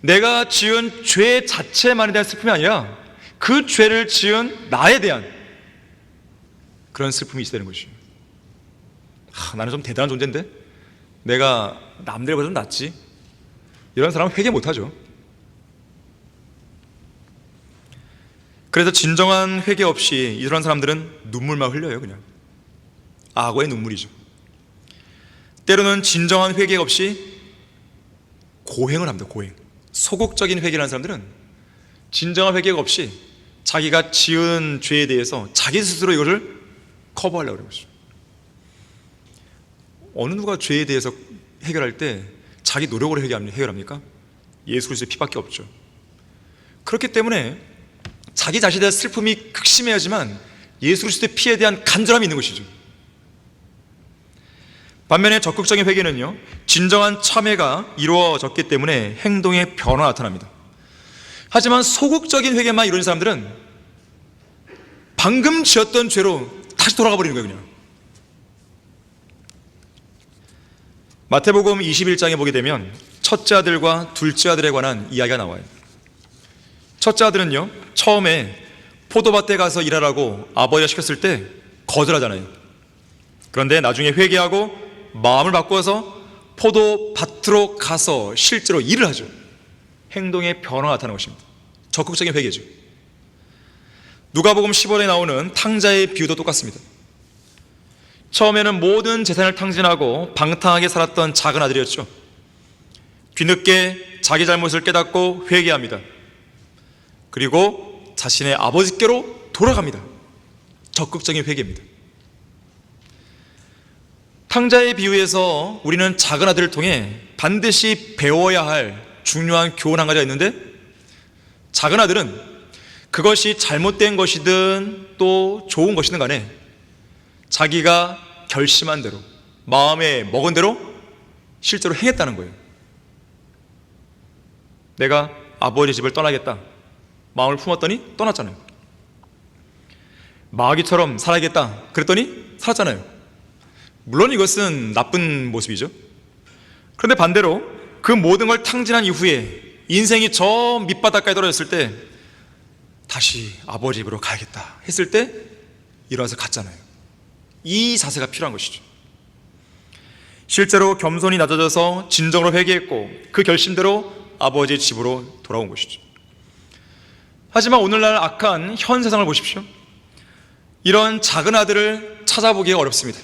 내가 지은 죄 자체만에 대한 슬픔이 아니라 그 죄를 지은 나에 대한 그런 슬픔이 있어야 되는 것이에요. 나는 좀 대단한 존재인데 내가 남들보다 좀 낫지, 이런 사람은 회개 못하죠. 그래서 진정한 회개 없이 이런 사람들은 눈물만 흘려요. 그냥 악어의 눈물이죠. 때로는 진정한 회개 없이 고행을 합니다. 고행. 소극적인 회개라는 사람들은 진정한 회개가 없이 자기가 지은 죄에 대해서 자기 스스로 이거를 커버하려고 그러는 거죠. 어느 누가 죄에 대해서 해결할 때 자기 노력으로 해결합니까? 예수 그리스도의 피밖에 없죠. 그렇기 때문에 자기 자신에 대한 슬픔이 극심해야지만 예수 그리스도의 피에 대한 간절함이 있는 것이죠. 반면에 적극적인 회개는요, 진정한 참회가 이루어졌기 때문에 행동의 변화가 나타납니다. 하지만 소극적인 회개만 이루는 사람들은 방금 지었던 죄로 다시 돌아가 버리는 거예요. 그냥 마태복음 21장에 보게 되면 첫째 아들과 둘째 아들에 관한 이야기가 나와요. 첫째 아들은요, 처음에 포도밭에 가서 일하라고 아버지가 시켰을 때 거절하잖아요. 그런데 나중에 회개하고 마음을 바꿔서 포도밭으로 가서 실제로 일을 하죠. 행동의 변화가 나타나는 것입니다. 적극적인 회개죠. 누가복음 10월에 나오는 탕자의 비유도 똑같습니다. 처음에는 모든 재산을 탕진하고 방탕하게 살았던 작은 아들이었죠. 뒤늦게 자기 잘못을 깨닫고 회개합니다. 그리고 자신의 아버지께로 돌아갑니다. 적극적인 회개입니다. 탕자의 비유에서 우리는 작은 아들을 통해 반드시 배워야 할 중요한 교훈 한 가지가 있는데, 작은 아들은 그것이 잘못된 것이든 또 좋은 것이든 간에 자기가 결심한 대로, 마음에 먹은 대로 실제로 행했다는 거예요. 내가 아버지 집을 떠나겠다 마음을 품었더니 떠났잖아요. 마귀처럼 살아야겠다 그랬더니 살았잖아요. 물론 이것은 나쁜 모습이죠. 그런데 반대로 그 모든 걸 탕진한 이후에 인생이 저 밑바닥까지 떨어졌을 때 다시 아버지 집으로 가야겠다 했을 때 일어나서 갔잖아요. 이 자세가 필요한 것이죠. 실제로 겸손히 낮아져서 진정으로 회개했고 그 결심대로 아버지 집으로 돌아온 것이죠. 하지만 오늘날 악한 현 세상을 보십시오. 이런 작은 아들을 찾아보기가 어렵습니다.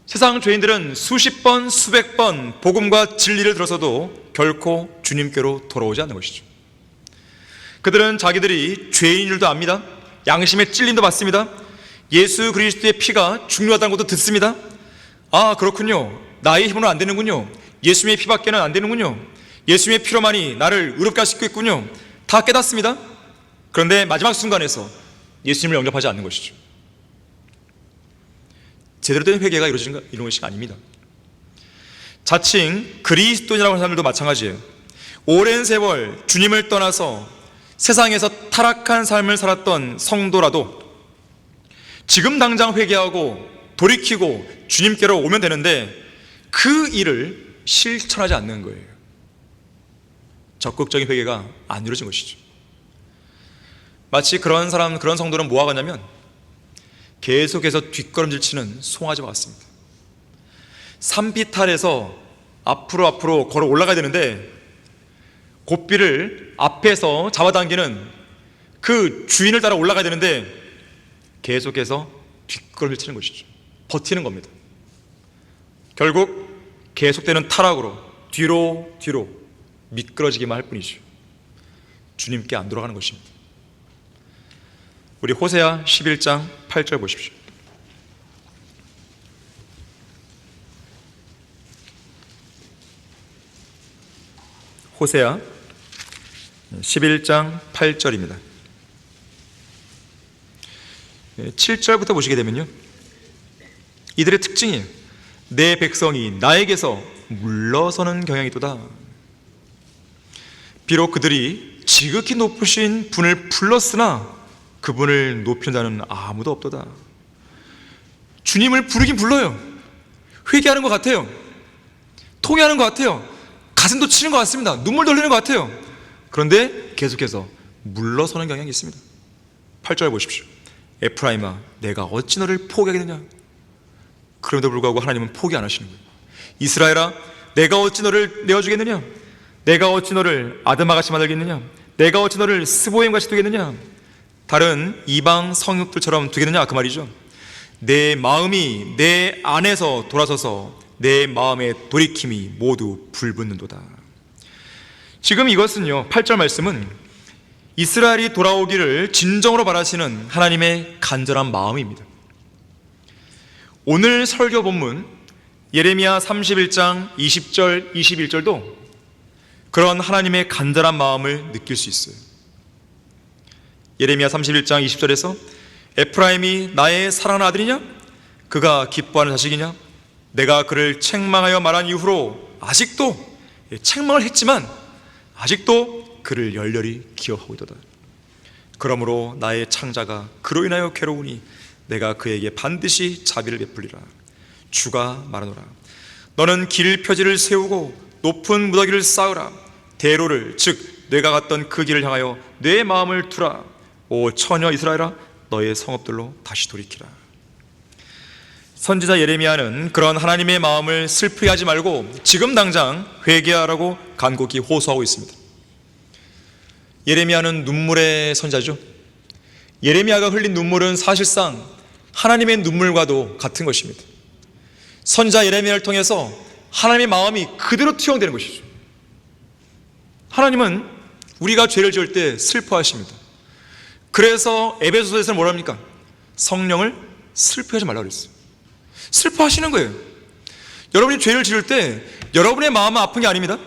세상 죄인들은 수십 번, 수백 번 복음과 진리를 들어서도 결코 주님께로 돌아오지 않는 것이죠. 그들은 자기들이 죄인인 줄도 압니다. 양심의 찔림도 받습니다. 예수 그리스도의 피가 중요하다는 것도 듣습니다. 아, 그렇군요. 나의 힘으로는 안 되는군요. 예수님의 피밖에는 안 되는군요. 예수님의 피로만이 나를 의롭게 할 수 있겠군요. 다 깨닫습니다. 그런데 마지막 순간에서 예수님을 영접하지 않는 것이죠. 제대로 된 회개가 이루어지는 이런 것이 아닙니다. 자칭 그리스도인이라고 하는 사람들도 마찬가지예요. 오랜 세월 주님을 떠나서 세상에서 타락한 삶을 살았던 성도라도 지금 당장 회개하고 돌이키고 주님께로 오면 되는데 그 일을 실천하지 않는 거예요. 적극적인 회개가 안 이루어진 것이죠. 마치 그런 성도는 뭐 하겠냐면 계속해서 뒷걸음질 치는 송아지와 같습니다. 산비탈에서 앞으로 걸어 올라가야 되는데 고삐를 앞에서 잡아당기는 그 주인을 따라 올라가야 되는데 계속해서 뒷걸음질 치는 것이죠. 버티는 겁니다. 결국 계속되는 타락으로 뒤로 미끄러지기만 할 뿐이죠. 주님께 안 돌아가는 것입니다. 우리 호세아 11장 8절 보십시오. 호세아 11장 8절입니다. 7절부터 보시게 되면요, 이들의 특징이에요. 내 백성이 나에게서 물러서는 경향이 있도다. 비록 그들이 지극히 높으신 분을 불렀으나 그분을 높이는 자는 아무도 없도다. 주님을 부르긴 불러요. 회개하는 것 같아요. 통회하는 것 같아요. 가슴도 치는 것 같습니다. 눈물도 흘리는 것 같아요. 그런데 계속해서 물러서는 경향이 있습니다. 8절 보십시오. 에프라임아, 내가 어찌 너를 포기하겠느냐. 그럼에도 불구하고 하나님은 포기 안 하시는 거예요. 이스라엘아, 내가 어찌 너를 내어주겠느냐. 내가 어찌 너를 아드마같이 만들겠느냐. 내가 어찌 너를 스보임같이 두겠느냐. 다른 이방 성육들처럼 두겠느냐, 그 말이죠. 내 마음이 내 안에서 돌아서서 내 마음의 돌이킴이 모두 불붙는도다. 지금 이것은요, 8절 말씀은 이스라엘이 돌아오기를 진정으로 바라시는 하나님의 간절한 마음입니다. 오늘 설교 본문 예레미야 31장 20절 21절도 그런 하나님의 간절한 마음을 느낄 수 있어요. 예레미야 31장 20절에서 에프라임이 나의 사랑하는 아들이냐? 그가 기뻐하는 자식이냐? 내가 그를 책망하여 말한 이후로 아직도, 책망을 했지만 아직도 그를 열렬히 기억하고 있도다. 그러므로 나의 창자가 그로 인하여 괴로우니 내가 그에게 반드시 자비를 베풀리라. 주가 말하노라. 너는 길 표지를 세우고 높은 무더기를 쌓으라. 대로를, 즉 내가 갔던 그 길을 향하여 내 마음을 두라. 오 처녀 이스라엘아, 너의 성읍들로 다시 돌이키라. 선지자 예레미야는 그런 하나님의 마음을 슬프게 하지 말고 지금 당장 회개하라고 간곡히 호소하고 있습니다. 예레미야는 눈물의 선지자죠. 예레미야가 흘린 눈물은 사실상 하나님의 눈물과도 같은 것입니다. 선지자 예레미야를 통해서 하나님의 마음이 그대로 투영되는 것이죠. 하나님은 우리가 죄를 지을 때 슬퍼하십니다. 그래서 에베소서에서는 뭐라 합니까? 성령을 슬퍼하지 말라고 그랬어요. 슬퍼하시는 거예요. 여러분이 죄를 지을 때 여러분의 마음은 아픈 게 아닙니다.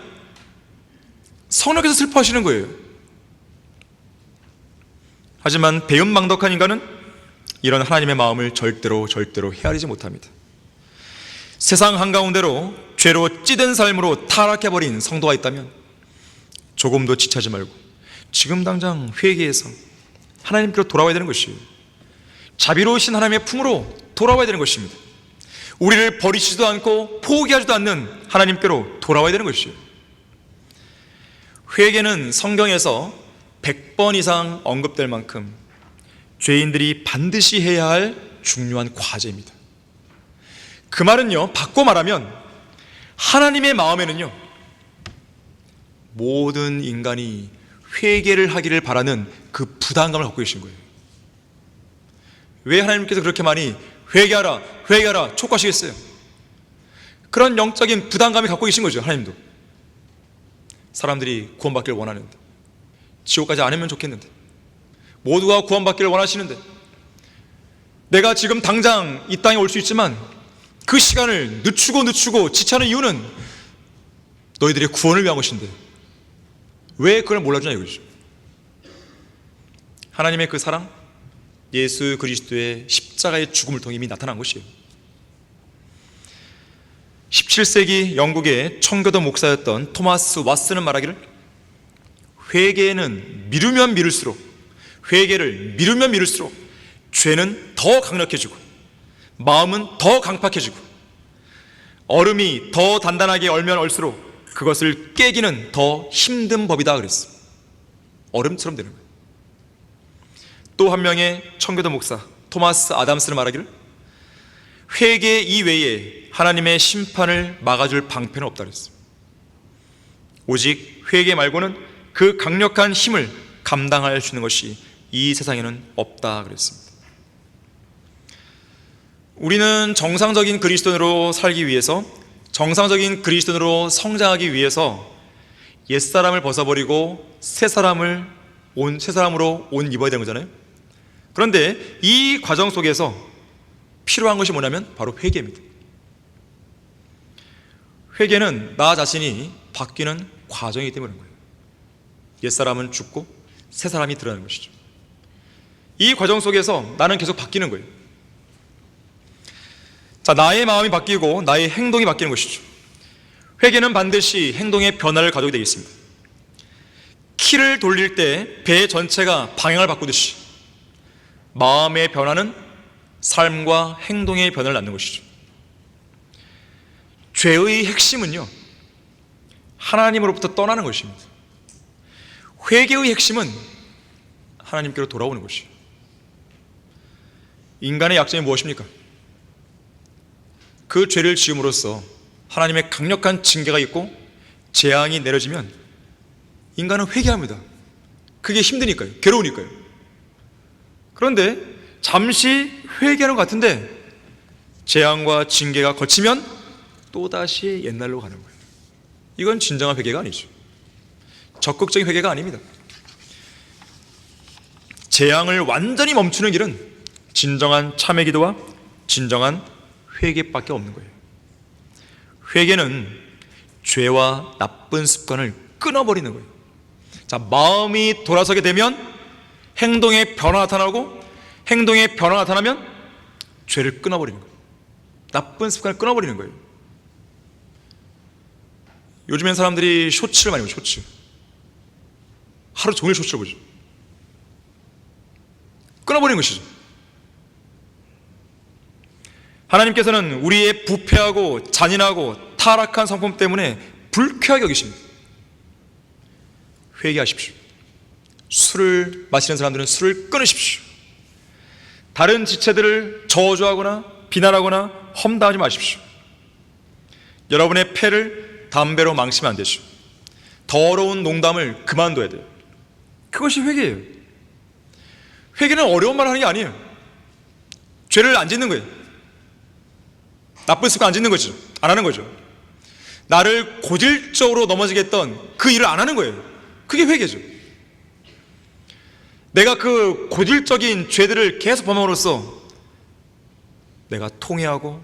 성령께서 슬퍼하시는 거예요. 하지만 배은망덕한 인간은 이런 하나님의 마음을 절대로 헤아리지 못합니다. 세상 한가운데로 죄로 찌든 삶으로 타락해버린 성도가 있다면 조금도 지체하지 말고 지금 당장 회개해서 하나님께로 돌아와야 되는 것이에요. 자비로우신 하나님의 품으로 돌아와야 되는 것입니다. 우리를 버리시지도 않고 포기하지도 않는 하나님께로 돌아와야 되는 것이에요. 회개는 성경에서 100번 이상 언급될 만큼 죄인들이 반드시 해야 할 중요한 과제입니다. 그 말은요, 바꿔 말하면 하나님의 마음에는요, 모든 인간이 회개를 하기를 바라는 그 부담감을 갖고 계신 거예요. 왜 하나님께서 그렇게 많이 회개하라 촉구하시겠어요? 그런 영적인 부담감이 갖고 계신 거죠. 하나님도 사람들이 구원받기를 원하는데, 지옥까지 안 오면 좋겠는데, 모두가 구원받기를 원하시는데, 내가 지금 당장 이 땅에 올 수 있지만 그 시간을 늦추고 지체하는 이유는 너희들의 구원을 위한 것인데 왜 그걸 몰라주냐 이거죠. 하나님의 그 사랑, 예수 그리스도의 십자가의 죽음을 통해 이미 나타난 것이에요. 17세기 영국의 청교도 목사였던 토마스 왓슨은 말하기를, 회개는 미루면 미룰수록, 회개를 미루면 미룰수록 죄는 더 강력해지고 마음은 더 강팍해지고 얼음이 더 단단하게 얼면 얼수록 그것을 깨기는 더 힘든 법이다 그랬어. 얼음처럼 되는 거예요. 또 한 명의 청교도 목사 토마스 아담스는 말하기를, 회개 이외에 하나님의 심판을 막아줄 방패는 없다 그랬어요. 오직 회개 말고는 그 강력한 힘을 감당할 수 있는 것이 이 세상에는 없다 그랬습니다. 우리는 정상적인 그리스도인으로 살기 위해서, 정상적인 그리스도인으로 성장하기 위해서 옛사람을 벗어버리고 새 사람으로 옷 입어야 되는 거잖아요. 그런데 이 과정 속에서 필요한 것이 뭐냐면 바로 회개입니다. 회개는 나 자신이 바뀌는 과정이기 때문에 그런 거예요. 옛사람은 죽고 새 사람이 드러나는 것이죠. 이 과정 속에서 나는 계속 바뀌는 거예요. 자, 나의 마음이 바뀌고 나의 행동이 바뀌는 것이죠. 회개는 반드시 행동의 변화를 가져오게 되겠습니다. 키를 돌릴 때 배 전체가 방향을 바꾸듯이 마음의 변화는 삶과 행동의 변화를 낳는 것이죠. 죄의 핵심은요, 하나님으로부터 떠나는 것입니다. 회개의 핵심은 하나님께로 돌아오는 것이에요. 인간의 약점이 무엇입니까? 그 죄를 지음으로써 하나님의 강력한 징계가 있고 재앙이 내려지면 인간은 회개합니다. 그게 힘드니까요. 괴로우니까요. 그런데 잠시 회개하는 것 같은데 재앙과 징계가 거치면 또다시 옛날로 가는 거예요. 이건 진정한 회개가 아니죠. 적극적인 회개가 아닙니다. 재앙을 완전히 멈추는 길은 진정한 참회 기도와 진정한 회개밖에 없는 거예요. 회개는 죄와 나쁜 습관을 끊어버리는 거예요. 자, 마음이 돌아서게 되면 행동의 변화가 나타나고, 행동의 변화가 나타나면 죄를 끊어버리는 거예요. 나쁜 습관을 끊어버리는 거예요. 요즘엔 사람들이 쇼츠를 많이 보죠. 쇼츠. 하루 종일 쇼츠를 보죠. 끊어버리는 것이죠. 하나님께서는 우리의 부패하고 잔인하고 타락한 성품 때문에 불쾌하게 여기십니다. 회개하십시오. 술을 마시는 사람들은 술을 끊으십시오. 다른 지체들을 저주하거나 비난하거나 험담하지 마십시오. 여러분의 패를 담배로 망치면 안 되죠. 더러운 농담을 그만둬야 돼요. 그것이 회개예요. 회개는 어려운 말 하는 게 아니에요. 죄를 안 짓는 거예요. 나쁜 습관 안 짓는 거죠. 안 하는 거죠. 나를 고질적으로 넘어지게 했던 그 일을 안 하는 거예요. 그게 회개죠. 내가 그 고질적인 죄들을 계속 범함으로써 내가 통회하고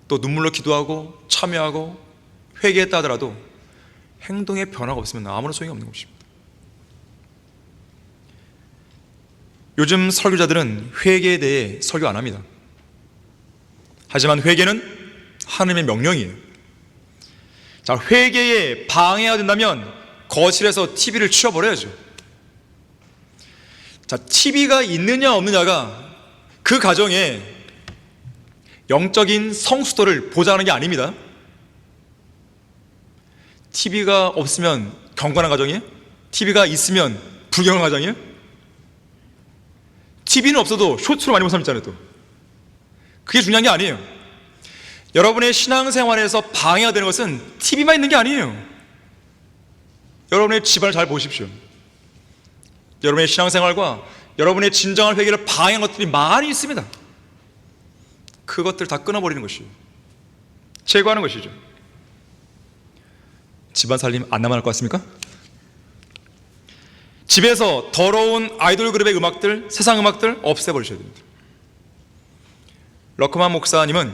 또 눈물로 기도하고 참여하고 회개했다 하더라도 행동의 변화가 없으면 아무런 소용이 없는 것입니다. 요즘 설교자들은 회개에 대해 설교 안 합니다. 하지만 회개는 하나님의 명령이에요. 자, 회개에 방해가 된다면 거실에서 TV를 치워버려야죠. 자, TV가 있느냐 없느냐가 그 가정에 영적인 성숙도를 보장하는 게 아닙니다. TV가 없으면 경건한 가정이에요? TV가 있으면 불경한 가정이에요? TV는 없어도 쇼츠로 많이 본 사람 있잖아요. 또 그게 중요한 게 아니에요. 여러분의 신앙생활에서 방해가 되는 것은 TV만 있는 게 아니에요. 여러분의 집안을 잘 보십시오. 여러분의 신앙생활과 여러분의 진정한 회개를 방해한 것들이 많이 있습니다. 그것들 다 끊어버리는 것이에요. 제거하는 것이죠. 집안 살림 안 남아날 것 같습니까? 집에서 더러운 아이돌 그룹의 음악들, 세상 음악들 없애버리셔야 됩니다. 러커만 목사님은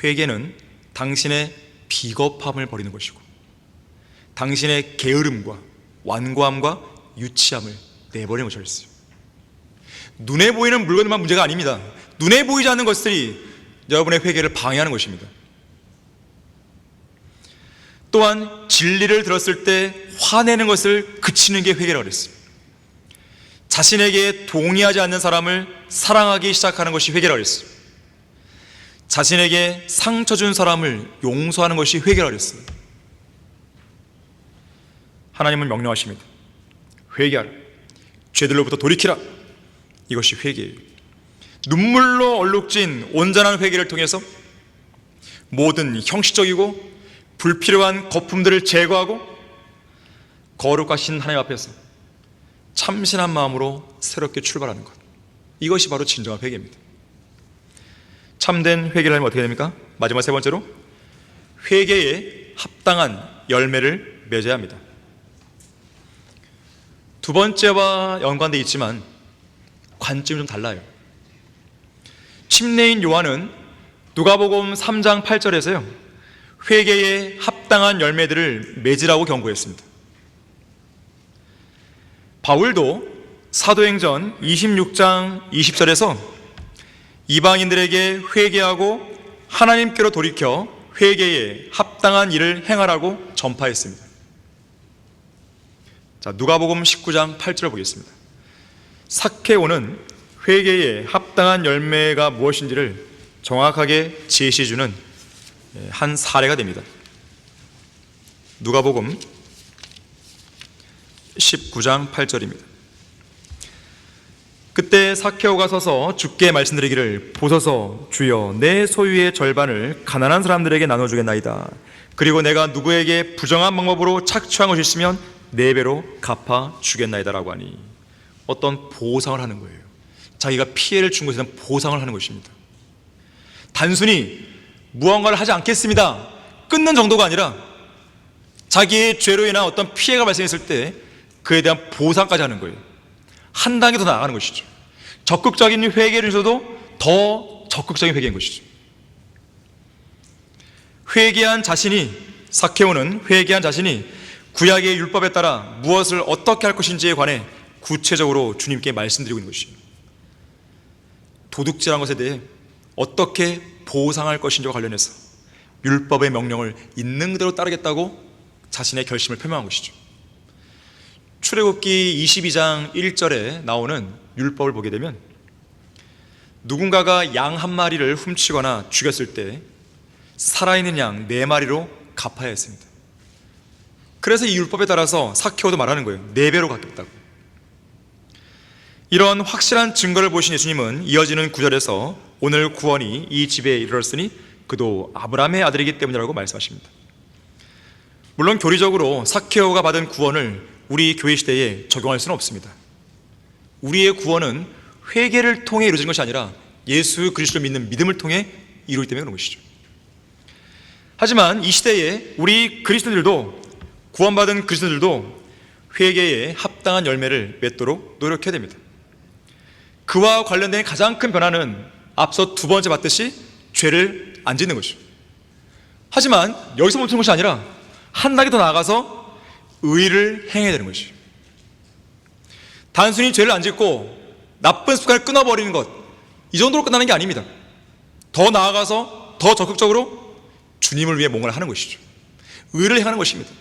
회개는 당신의 비겁함을 버리는 것이고 당신의 게으름과 완고함과 유치함을 내버리는 것이었어요. 눈에 보이는 물건만 문제가 아닙니다. 눈에 보이지 않는 것들이 여러분의 회개를 방해하는 것입니다. 또한 진리를 들었을 때 화내는 것을 그치는 게 회개라고 그랬습니다. 자신에게 동의하지 않는 사람을 사랑하기 시작하는 것이 회개라고 그랬어요. 자신에게 상처 준 사람을 용서하는 것이 회개라고 그랬어요. 하나님은 명령하십니다. 회개하라. 죄들로부터 돌이키라. 이것이 회개예요. 눈물로 얼룩진 온전한 회개를 통해서 모든 형식적이고 불필요한 거품들을 제거하고 거룩하신 하나님 앞에서 참신한 마음으로 새롭게 출발하는 것, 이것이 바로 진정한 회개입니다. 참된 회개를 하면 어떻게 됩니까? 마지막 세 번째로, 회개에 합당한 열매를 맺어야 합니다. 두 번째와 연관되어 있지만 관점이 좀 달라요. 침례인 요한은 누가복음 3장 8절에서요, 회개에 합당한 열매들을 맺으라고 경고했습니다. 바울도 사도행전 26장 20절에서 이방인들에게 회개하고 하나님께로 돌이켜 회개에 합당한 일을 행하라고 전파했습니다. 자, 누가복음 19장 8절 보겠습니다. 삭개오는 회개에 합당한 열매가 무엇인지를 정확하게 제시해주는 한 사례가 됩니다. 누가복음 19장 8절입니다. 그때 삭개오가 서서 주께 말씀드리기를, 보소서 주여, 내 소유의 절반을 가난한 사람들에게 나눠주겠나이다. 그리고 내가 누구에게 부정한 방법으로 착취한 것이 있으면 4배로 갚아 주겠나이다 라고 하니, 어떤 보상을 하는 거예요. 자기가 피해를 준 것에 대한 보상을 하는 것입니다. 단순히 무언가를 하지 않겠습니다 끊는 정도가 아니라 자기의 죄로 인한 어떤 피해가 발생했을 때 그에 대한 보상까지 하는 거예요. 한 단계 더 나아가는 것이죠. 적극적인 회개를 해서도 더 적극적인 회개인 것이죠. 회개한 자신이, 삭개오는 회개한 자신이 구약의 율법에 따라 무엇을 어떻게 할 것인지에 관해 구체적으로 주님께 말씀드리고 있는 것이에요. 도둑질한 것에 대해 어떻게 보상할 것인지와 관련해서 율법의 명령을 있는 그대로 따르겠다고 자신의 결심을 표명한 것이죠. 출애굽기 22장 1절에 나오는 율법을 보게 되면, 누군가가 양 한 마리를 훔치거나 죽였을 때 살아있는 양 4마리로 갚아야 했습니다. 그래서 이 율법에 따라서 삭개오도 말하는 거예요. 4배로 갚겠다고. 이런 확실한 증거를 보신 예수님은 이어지는 9절에서 오늘 구원이 이 집에 이르렀으니 그도 아브라함의 아들이기 때문이라고 말씀하십니다. 물론 교리적으로 삭개오가 받은 구원을 우리 교회 시대에 적용할 수는 없습니다. 우리의 구원은 회개를 통해 이루어진 것이 아니라 예수 그리스도를 믿는 믿음을 통해 이루어지기 때문에 그런 것이죠. 하지만 이 시대에 우리 그리스도인들도, 구원받은 그리스도인들도 회개에 합당한 열매를 맺도록 노력해야 됩니다. 그와 관련된 가장 큰 변화는 앞서 두 번째 봤듯이 죄를 안 짓는 것이죠. 하지만 여기서 멈추는 것이 아니라 한 단계 더 나아가서 의를 행해야 되는 것이죠. 단순히 죄를 안 짓고 나쁜 습관을 끊어버리는 것, 이 정도로 끝나는 게 아닙니다. 더 나아가서 더 적극적으로 주님을 위해 뭔가를 하는 것이죠. 의를 행하는 것입니다.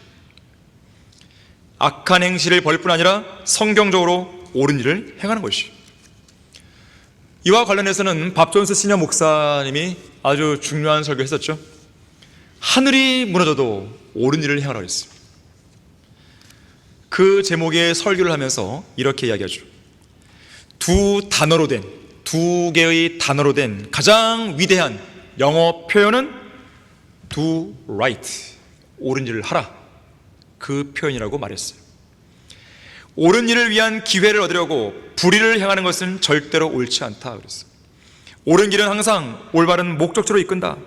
악한 행실을 버릴 뿐 아니라 성경적으로 옳은 일을 행하는 것이죠. 이와 관련해서는 밥 존스 시니어 목사님이 아주 중요한 설교를 했었죠. 하늘이 무너져도 옳은 일을 행하라고 했어요. 그 제목의 설교를 하면서 이렇게 이야기하죠. 두 개의 단어로 된 가장 위대한 영어 표현은 do right, 옳은 일을 하라, 그 표현이라고 말했어요. 옳은 일을 위한 기회를 얻으려고 불의를 행하는 것은 절대로 옳지 않다 그랬어요. 옳은 길은 항상 올바른 목적지로 이끈다.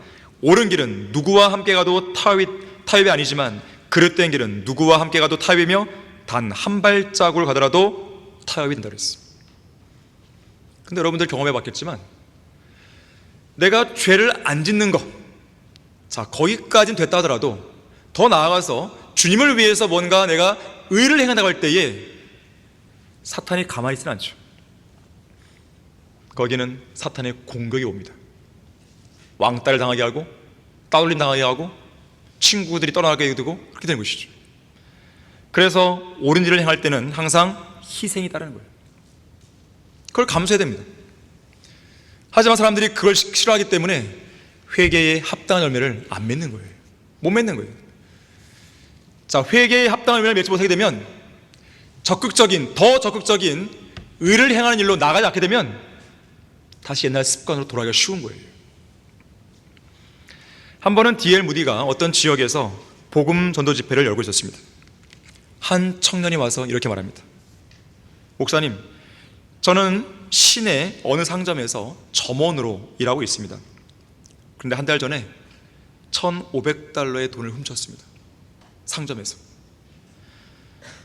옳은 길은 누구와 함께 가도 타협이 아니지만 그릇된 길은 누구와 함께 가도 타협이며 단 한 발자국을 가더라도 타협이 된다 그랬어요. 근데 여러분들 경험해 봤겠지만 내가 죄를 안 짓는 것, 자, 거기까지는 됐다 하더라도 더 나아가서 주님을 위해서 뭔가 내가 의를 행한다고 할 때에 사탄이 가만히 있지는 않죠. 거기는 사탄의 공격이 옵니다. 왕따를 당하게 하고 따돌림 당하게 하고 친구들이 떠나게 되고 그렇게 되는 것이죠. 그래서 옳은 일을 행할 때는 항상 희생이 따르는 거예요. 그걸 감수해야 됩니다. 하지만 사람들이 그걸 싫어하기 때문에 회개에 합당한 열매를 안 맺는 거예요. 못 맺는 거예요. 자, 회개에 합당한 열매를 맺지 못하게 되면 더 적극적인 의를 행하는 일로 나가지 않게 되면 다시 옛날 습관으로 돌아가기가 쉬운 거예요. 한 번은 D.L. 무디가 어떤 지역에서 복음 전도 집회를 열고 있었습니다. 한 청년이 와서 이렇게 말합니다. 목사님, 저는 시내 어느 상점에서 점원으로 일하고 있습니다. 그런데 한 달 전에 $1,500의 돈을 훔쳤습니다. 상점에서.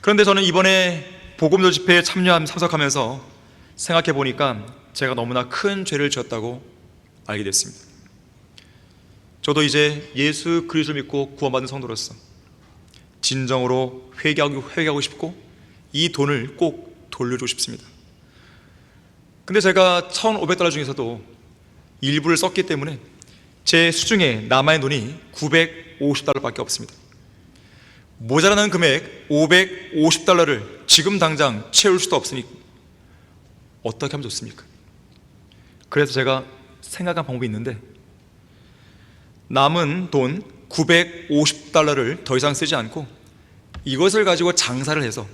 그런데 저는 이번에 복음전도 집회에 참석하면서 생각해 보니까 제가 너무나 큰 죄를 지었다고 알게 됐습니다. 저도 이제 예수 그리스도를 믿고 구원받은 성도로서 진정으로 회개하고 싶고 이 돈을 꼭 돌려주고 싶습니다. 근데 제가 $1,500 중에서도 일부를 썼기 때문에 제 수중에 남아있는 돈이 $950밖에 없습니다. 모자라는 금액 $550를 지금 당장 채울 수도 없으니 어떻게 하면 좋습니까? 그래서 제가 생각한 방법이 있는데, 남은 돈 $950를 더 이상 쓰지 않고 이것을 가지고 장사를 해서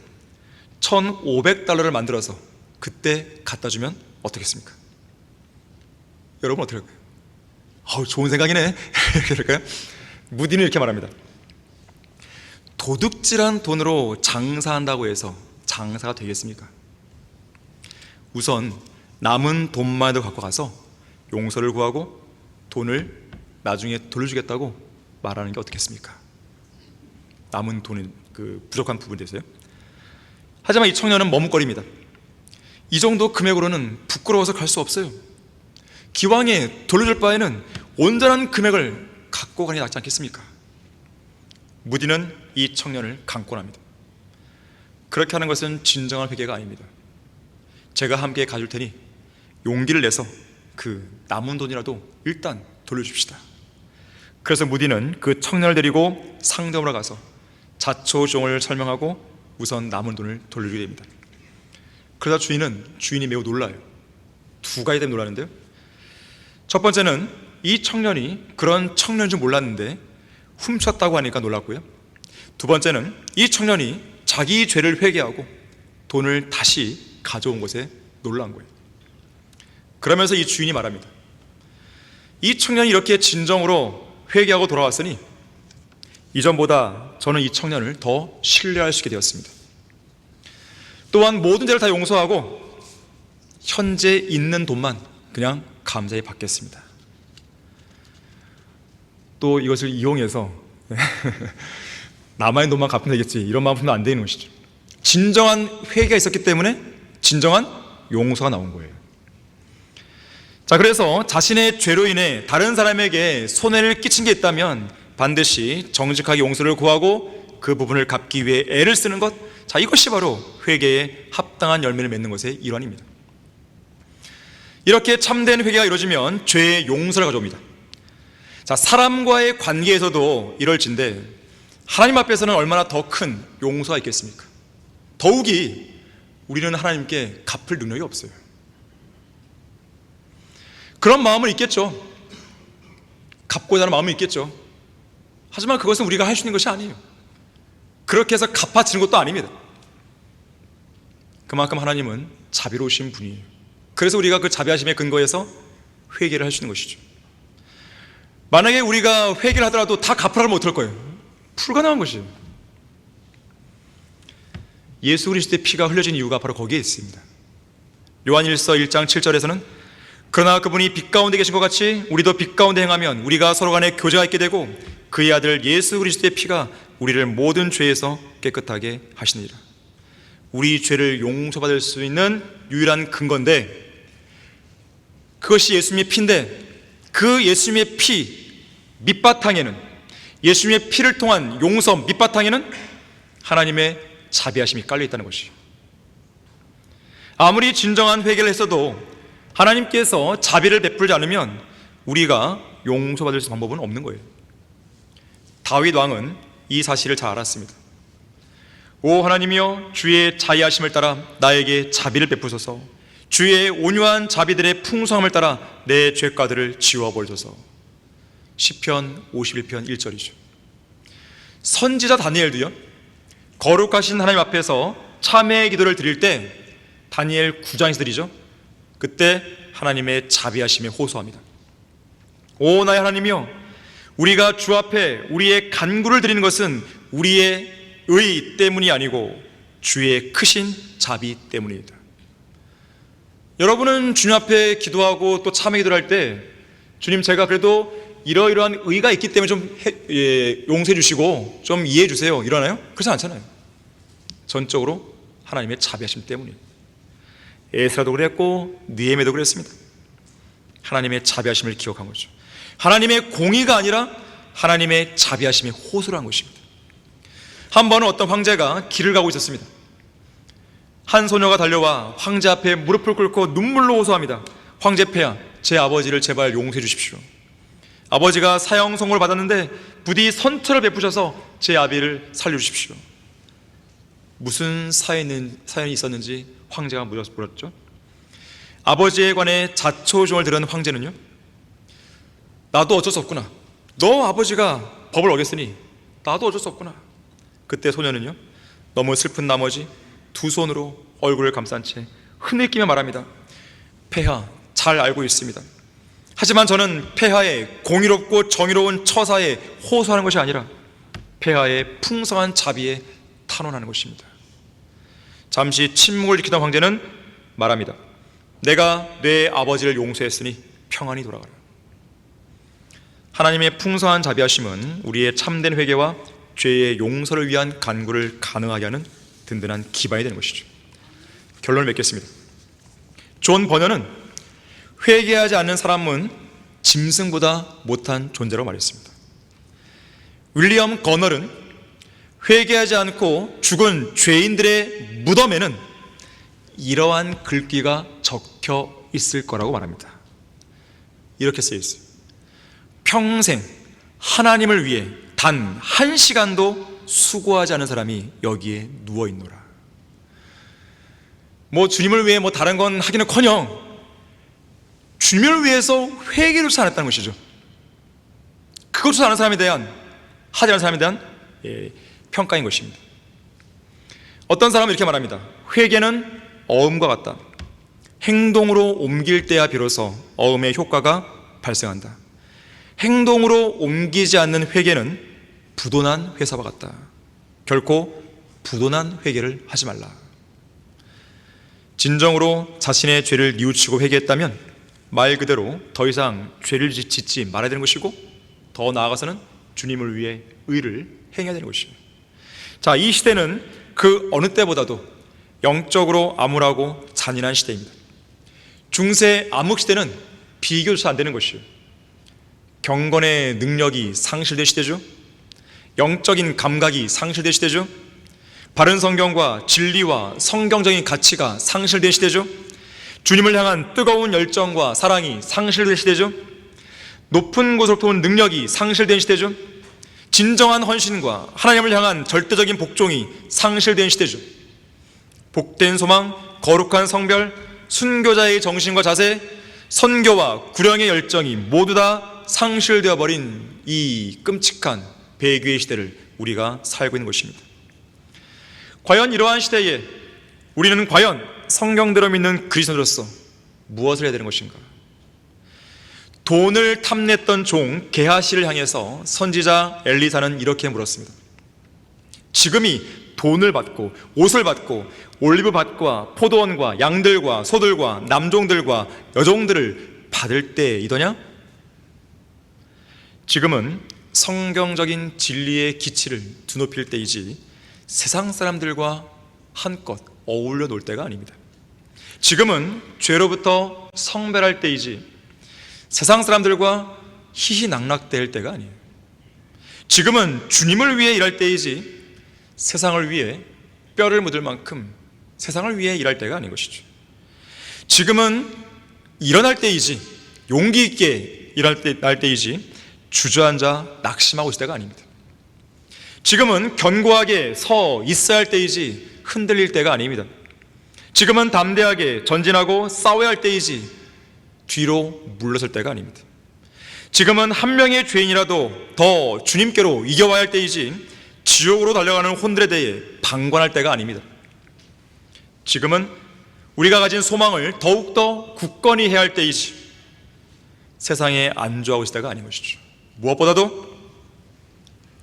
$1,500를 만들어서 그때 갖다 주면 어떻겠습니까? 여러분 어떻게 할까요? 좋은 생각이네. 그럴까요? 무디는 이렇게 말합니다. 도둑질한 돈으로 장사한다고 해서 장사가 되겠습니까? 우선 남은 돈만을 갖고 가서 용서를 구하고 돈을 나중에 돌려주겠다고 말하는 게 어떻겠습니까? 남은 돈은 그 부족한 부분에 대해서요. 하지만 이 청년은 머뭇거립니다. 이 정도 금액으로는 부끄러워서 갈 수 없어요. 기왕에 돌려줄 바에는 온전한 금액을 갖고 가는 게 낫지 않겠습니까? 무디는 이 청년을 강권합니다. 그렇게 하는 것은 진정한 회개가 아닙니다. 제가 함께 가줄 테니 용기를 내서 그 남은 돈이라도 일단 돌려줍시다. 그래서 무디는 그 청년을 데리고 상점으로 가서 자초지종을 설명하고 우선 남은 돈을 돌려주게 됩니다. 그러다 주인이 매우 놀라요. 두 가지 때문에 놀라는데요. 첫 번째는 이 청년이 그런 청년인 줄 몰랐는데 훔쳤다고 하니까 놀랐고요. 두 번째는 이 청년이 자기 죄를 회개하고 돈을 다시 가져온 것에 놀란 거예요. 그러면서 이 주인이 말합니다. 이 청년이 이렇게 진정으로 회개하고 돌아왔으니 이전보다 저는 이 청년을 더 신뢰할 수 있게 되었습니다. 또한 모든 죄를 다 용서하고 현재 있는 돈만 그냥 감사히 받겠습니다. 또 이것을 이용해서 남아있는 돈만 갚으면 되겠지, 이런 마음은 안 되는 것이죠. 진정한 회개가 있었기 때문에 진정한 용서가 나온 거예요. 자, 그래서 자신의 죄로 인해 다른 사람에게 손해를 끼친 게 있다면 반드시 정직하게 용서를 구하고 그 부분을 갚기 위해 애를 쓰는 것, 자, 이것이 바로 회개에 합당한 열매를 맺는 것의 일환입니다. 이렇게 참된 회개가 이루어지면 죄의 용서를 가져옵니다. 자, 사람과의 관계에서도 이럴진데 하나님 앞에서는 얼마나 더 큰 용서가 있겠습니까? 더욱이 우리는 하나님께 갚을 능력이 없어요. 그런 마음은 있겠죠. 갚고자 하는 마음은 있겠죠. 하지만 그것은 우리가 할 수 있는 것이 아니에요. 그렇게 해서 갚아지는 것도 아닙니다. 그만큼 하나님은 자비로우신 분이에요. 그래서 우리가 그 자비하심에 근거해서 회개를 할 수 있는 것이죠. 만약에 우리가 회개를 하더라도 다 갚으라면 어떨 거예요? 불가능한 것이에요. 예수 그리스도의 피가 흘려진 이유가 바로 거기에 있습니다. 요한일서 1장 7절에서는 그러나 그분이 빛 가운데 계신 것 같이 우리도 빛 가운데 행하면 우리가 서로 간에 교제가 있게 되고 그의 아들 예수 그리스도의 피가 우리를 모든 죄에서 깨끗하게 하시느니라. 우리 죄를 용서받을 수 있는 유일한 근거인데 그것이 예수님의 피인데 그 예수님의 피 밑바탕에는 예수님의 피를 통한 용서 밑바탕에는 하나님의 자비하심이 깔려 있다는 것이죠. 아무리 진정한 회개를 했어도 하나님께서 자비를 베풀지 않으면 우리가 용서받을 수 있는 방법은 없는 거예요. 다윗 왕은 이 사실을 잘 알았습니다. 오 하나님이여, 주의 자애하심을 따라 나에게 자비를 베푸소서. 주의 온유한 자비들의 풍성함을 따라 내 죄가들을 지워버리소서. 시편 51편 1절이죠. 선지자 다니엘도요, 거룩하신 하나님 앞에서 참회의 기도를 드릴 때 다니엘 9장에서 드리죠. 그때 하나님의 자비하심에 호소합니다. 오 나의 하나님이여, 우리가 주 앞에 우리의 간구를 드리는 것은 우리의 의 때문이 아니고 주의 크신 자비 때문이다. 여러분은 주님 앞에 기도하고 또 참회 기도를 할 때, 주님 제가 그래도 이러이러한 의가 있기 때문에 좀 용서해 주시고 좀 이해해 주세요, 이러나요? 그렇지 않잖아요. 전적으로 하나님의 자비하심 때문이에요. 에스라도 그랬고 느헤미야도 그랬습니다. 하나님의 자비하심을 기억한 거죠. 하나님의 공의가 아니라 하나님의 자비하심에 호소를 한 것입니다. 한 번은 어떤 황제가 길을 가고 있었습니다. 한 소녀가 달려와 황제 앞에 무릎을 꿇고 눈물로 호소합니다. 황제 폐하, 제 아버지를 제발 용서해 주십시오. 아버지가 사형 선고를 받았는데 부디 선처를 베푸셔서 제 아비를 살려주십시오. 무슨 사연이 있었는지 황제가 물었죠. 아버지에 관해 자초지종을 들은 황제는요, 나도 어쩔 수 없구나. 너 아버지가 법을 어겼으니 나도 어쩔 수 없구나. 그때 소녀는요, 너무 슬픈 나머지 두 손으로 얼굴을 감싼 채 흐느끼며 말합니다. 폐하, 잘 알고 있습니다. 하지만 저는 폐하의 공의롭고 정의로운 처사에 호소하는 것이 아니라 폐하의 풍성한 자비에 탄원하는 것입니다. 잠시 침묵을 지키던 황제는 말합니다. 내가 내 아버지를 용서했으니 평안히 돌아가라. 하나님의 풍성한 자비하심은 우리의 참된 회개와 죄의 용서를 위한 간구를 가능하게 하는 든든한 기반이 되는 것이죠. 결론을 맺겠습니다. 존 버녀는 회개하지 않는 사람은 짐승보다 못한 존재라고 말했습니다. 윌리엄 거널은 회개하지 않고 죽은 죄인들의 무덤에는 이러한 글귀가 적혀 있을 거라고 말합니다. 이렇게 쓰여 있어요. 평생 하나님을 위해 단 한 시간도 수고하지 않은 사람이 여기에 누워있노라. 주님을 위해 다른 건 하기는커녕 주님을 위해서 회개조차 안 했다는 것이죠. 그것조차 하는 사람에 대한, 하지 않은 사람에 대한 평가인 것입니다. 어떤 사람은 이렇게 말합니다. 회개는 어음과 같다. 행동으로 옮길 때야 비로소 어음의 효과가 발생한다. 행동으로 옮기지 않는 회개는 부도난 회사와 같다. 결코 부도난 회개를 하지 말라. 진정으로 자신의 죄를 뉘우치고 회개했다면 말 그대로 더 이상 죄를 짓지 말아야 되는 것이고, 더 나아가서는 주님을 위해 의를 행해야 되는 것입니다. 자, 이 시대는 그 어느 때보다도 영적으로 암울하고 잔인한 시대입니다. 중세 암흑 시대는 비교조차 안 되는 것이에요. 경건의 능력이 상실된 시대죠. 영적인 감각이 상실된 시대죠. 바른 성경과 진리와 성경적인 가치가 상실된 시대죠. 주님을 향한 뜨거운 열정과 사랑이 상실된 시대죠. 높은 곳으로부터 온 능력이 상실된 시대죠. 진정한 헌신과 하나님을 향한 절대적인 복종이 상실된 시대죠. 복된 소망, 거룩한 성별, 순교자의 정신과 자세, 선교와 구령의 열정이 모두 다 상실되어 버린 이 끔찍한 배교의 시대를 우리가 살고 있는 것입니다. 과연 이러한 시대에 우리는 과연 성경대로 믿는 그리스도인으로서 무엇을 해야 되는 것인가? 돈을 탐냈던 종 게하시를 향해서 선지자 엘리사는 이렇게 물었습니다. 지금이 돈을 받고 옷을 받고 올리브밭과 포도원과 양들과 소들과 남종들과 여종들을 받을 때이더냐? 지금은 성경적인 진리의 기치를 드높일 때이지 세상 사람들과 한껏 어울려 놀 때가 아닙니다. 지금은 죄로부터 성별할 때이지 세상 사람들과 희희낙락될 때가 아니에요. 지금은 주님을 위해 일할 때이지 세상을 위해 뼈를 묻을 만큼 세상을 위해 일할 때가 아닌 것이죠. 지금은 일어날 때이지 용기 있게 일할 때이지 주저앉아 낙심하고 있을 때가 아닙니다. 지금은 견고하게 서 있어야 할 때이지 흔들릴 때가 아닙니다. 지금은 담대하게 전진하고 싸워야 할 때이지 뒤로 물러설 때가 아닙니다. 지금은 한 명의 죄인이라도 더 주님께로 이겨와야 할 때이지 지옥으로 달려가는 혼들에 대해 방관할 때가 아닙니다. 지금은 우리가 가진 소망을 더욱더 굳건히 해야 할 때이지 세상에 안주하고 있을 때가 아닌 것이죠. 무엇보다도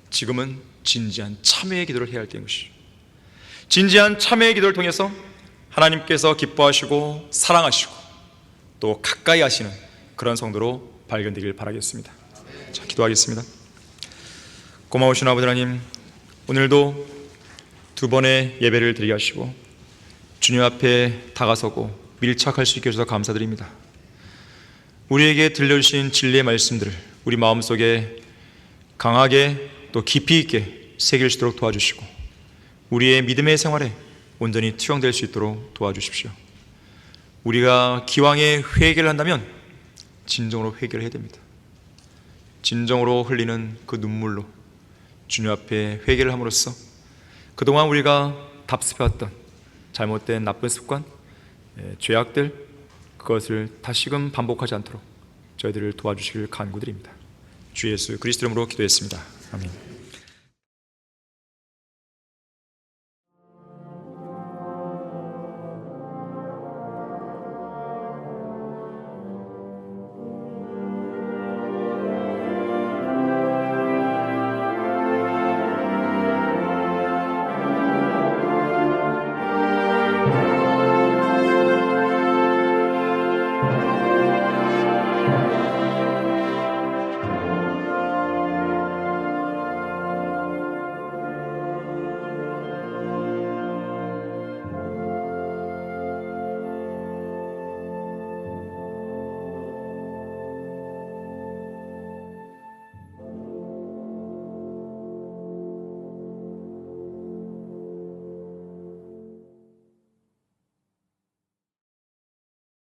지금은 진지한 참회의 기도를 해야 할 때인 것이죠. 진지한 참회의 기도를 통해서 하나님께서 기뻐하시고 사랑하시고 또 가까이 하시는 그런 성도로 발견되길 바라겠습니다. 자, 기도하겠습니다. 고마우신 아버지 하나님, 오늘도 두 번의 예배를 드리게 하시고 주님 앞에 다가서고 밀착할 수 있게 해주셔서 감사드립니다. 우리에게 들려주신 진리의 말씀들을 우리 마음속에 강하게 또 깊이 있게 새길 수 있도록 도와주시고 우리의 믿음의 생활에 온전히 투영될 수 있도록 도와주십시오. 우리가 기왕에 회개를 한다면 진정으로 회개를 해야 됩니다. 진정으로 흘리는 그 눈물로 주님 앞에 회개를 함으로써 그동안 우리가 답습해왔던 잘못된 나쁜 습관, 죄악들, 그것을 다시금 반복하지 않도록 저희들을 도와주시길 간구드립니다. 주 예수 그리스도 이름으로 기도했습니다. 아멘.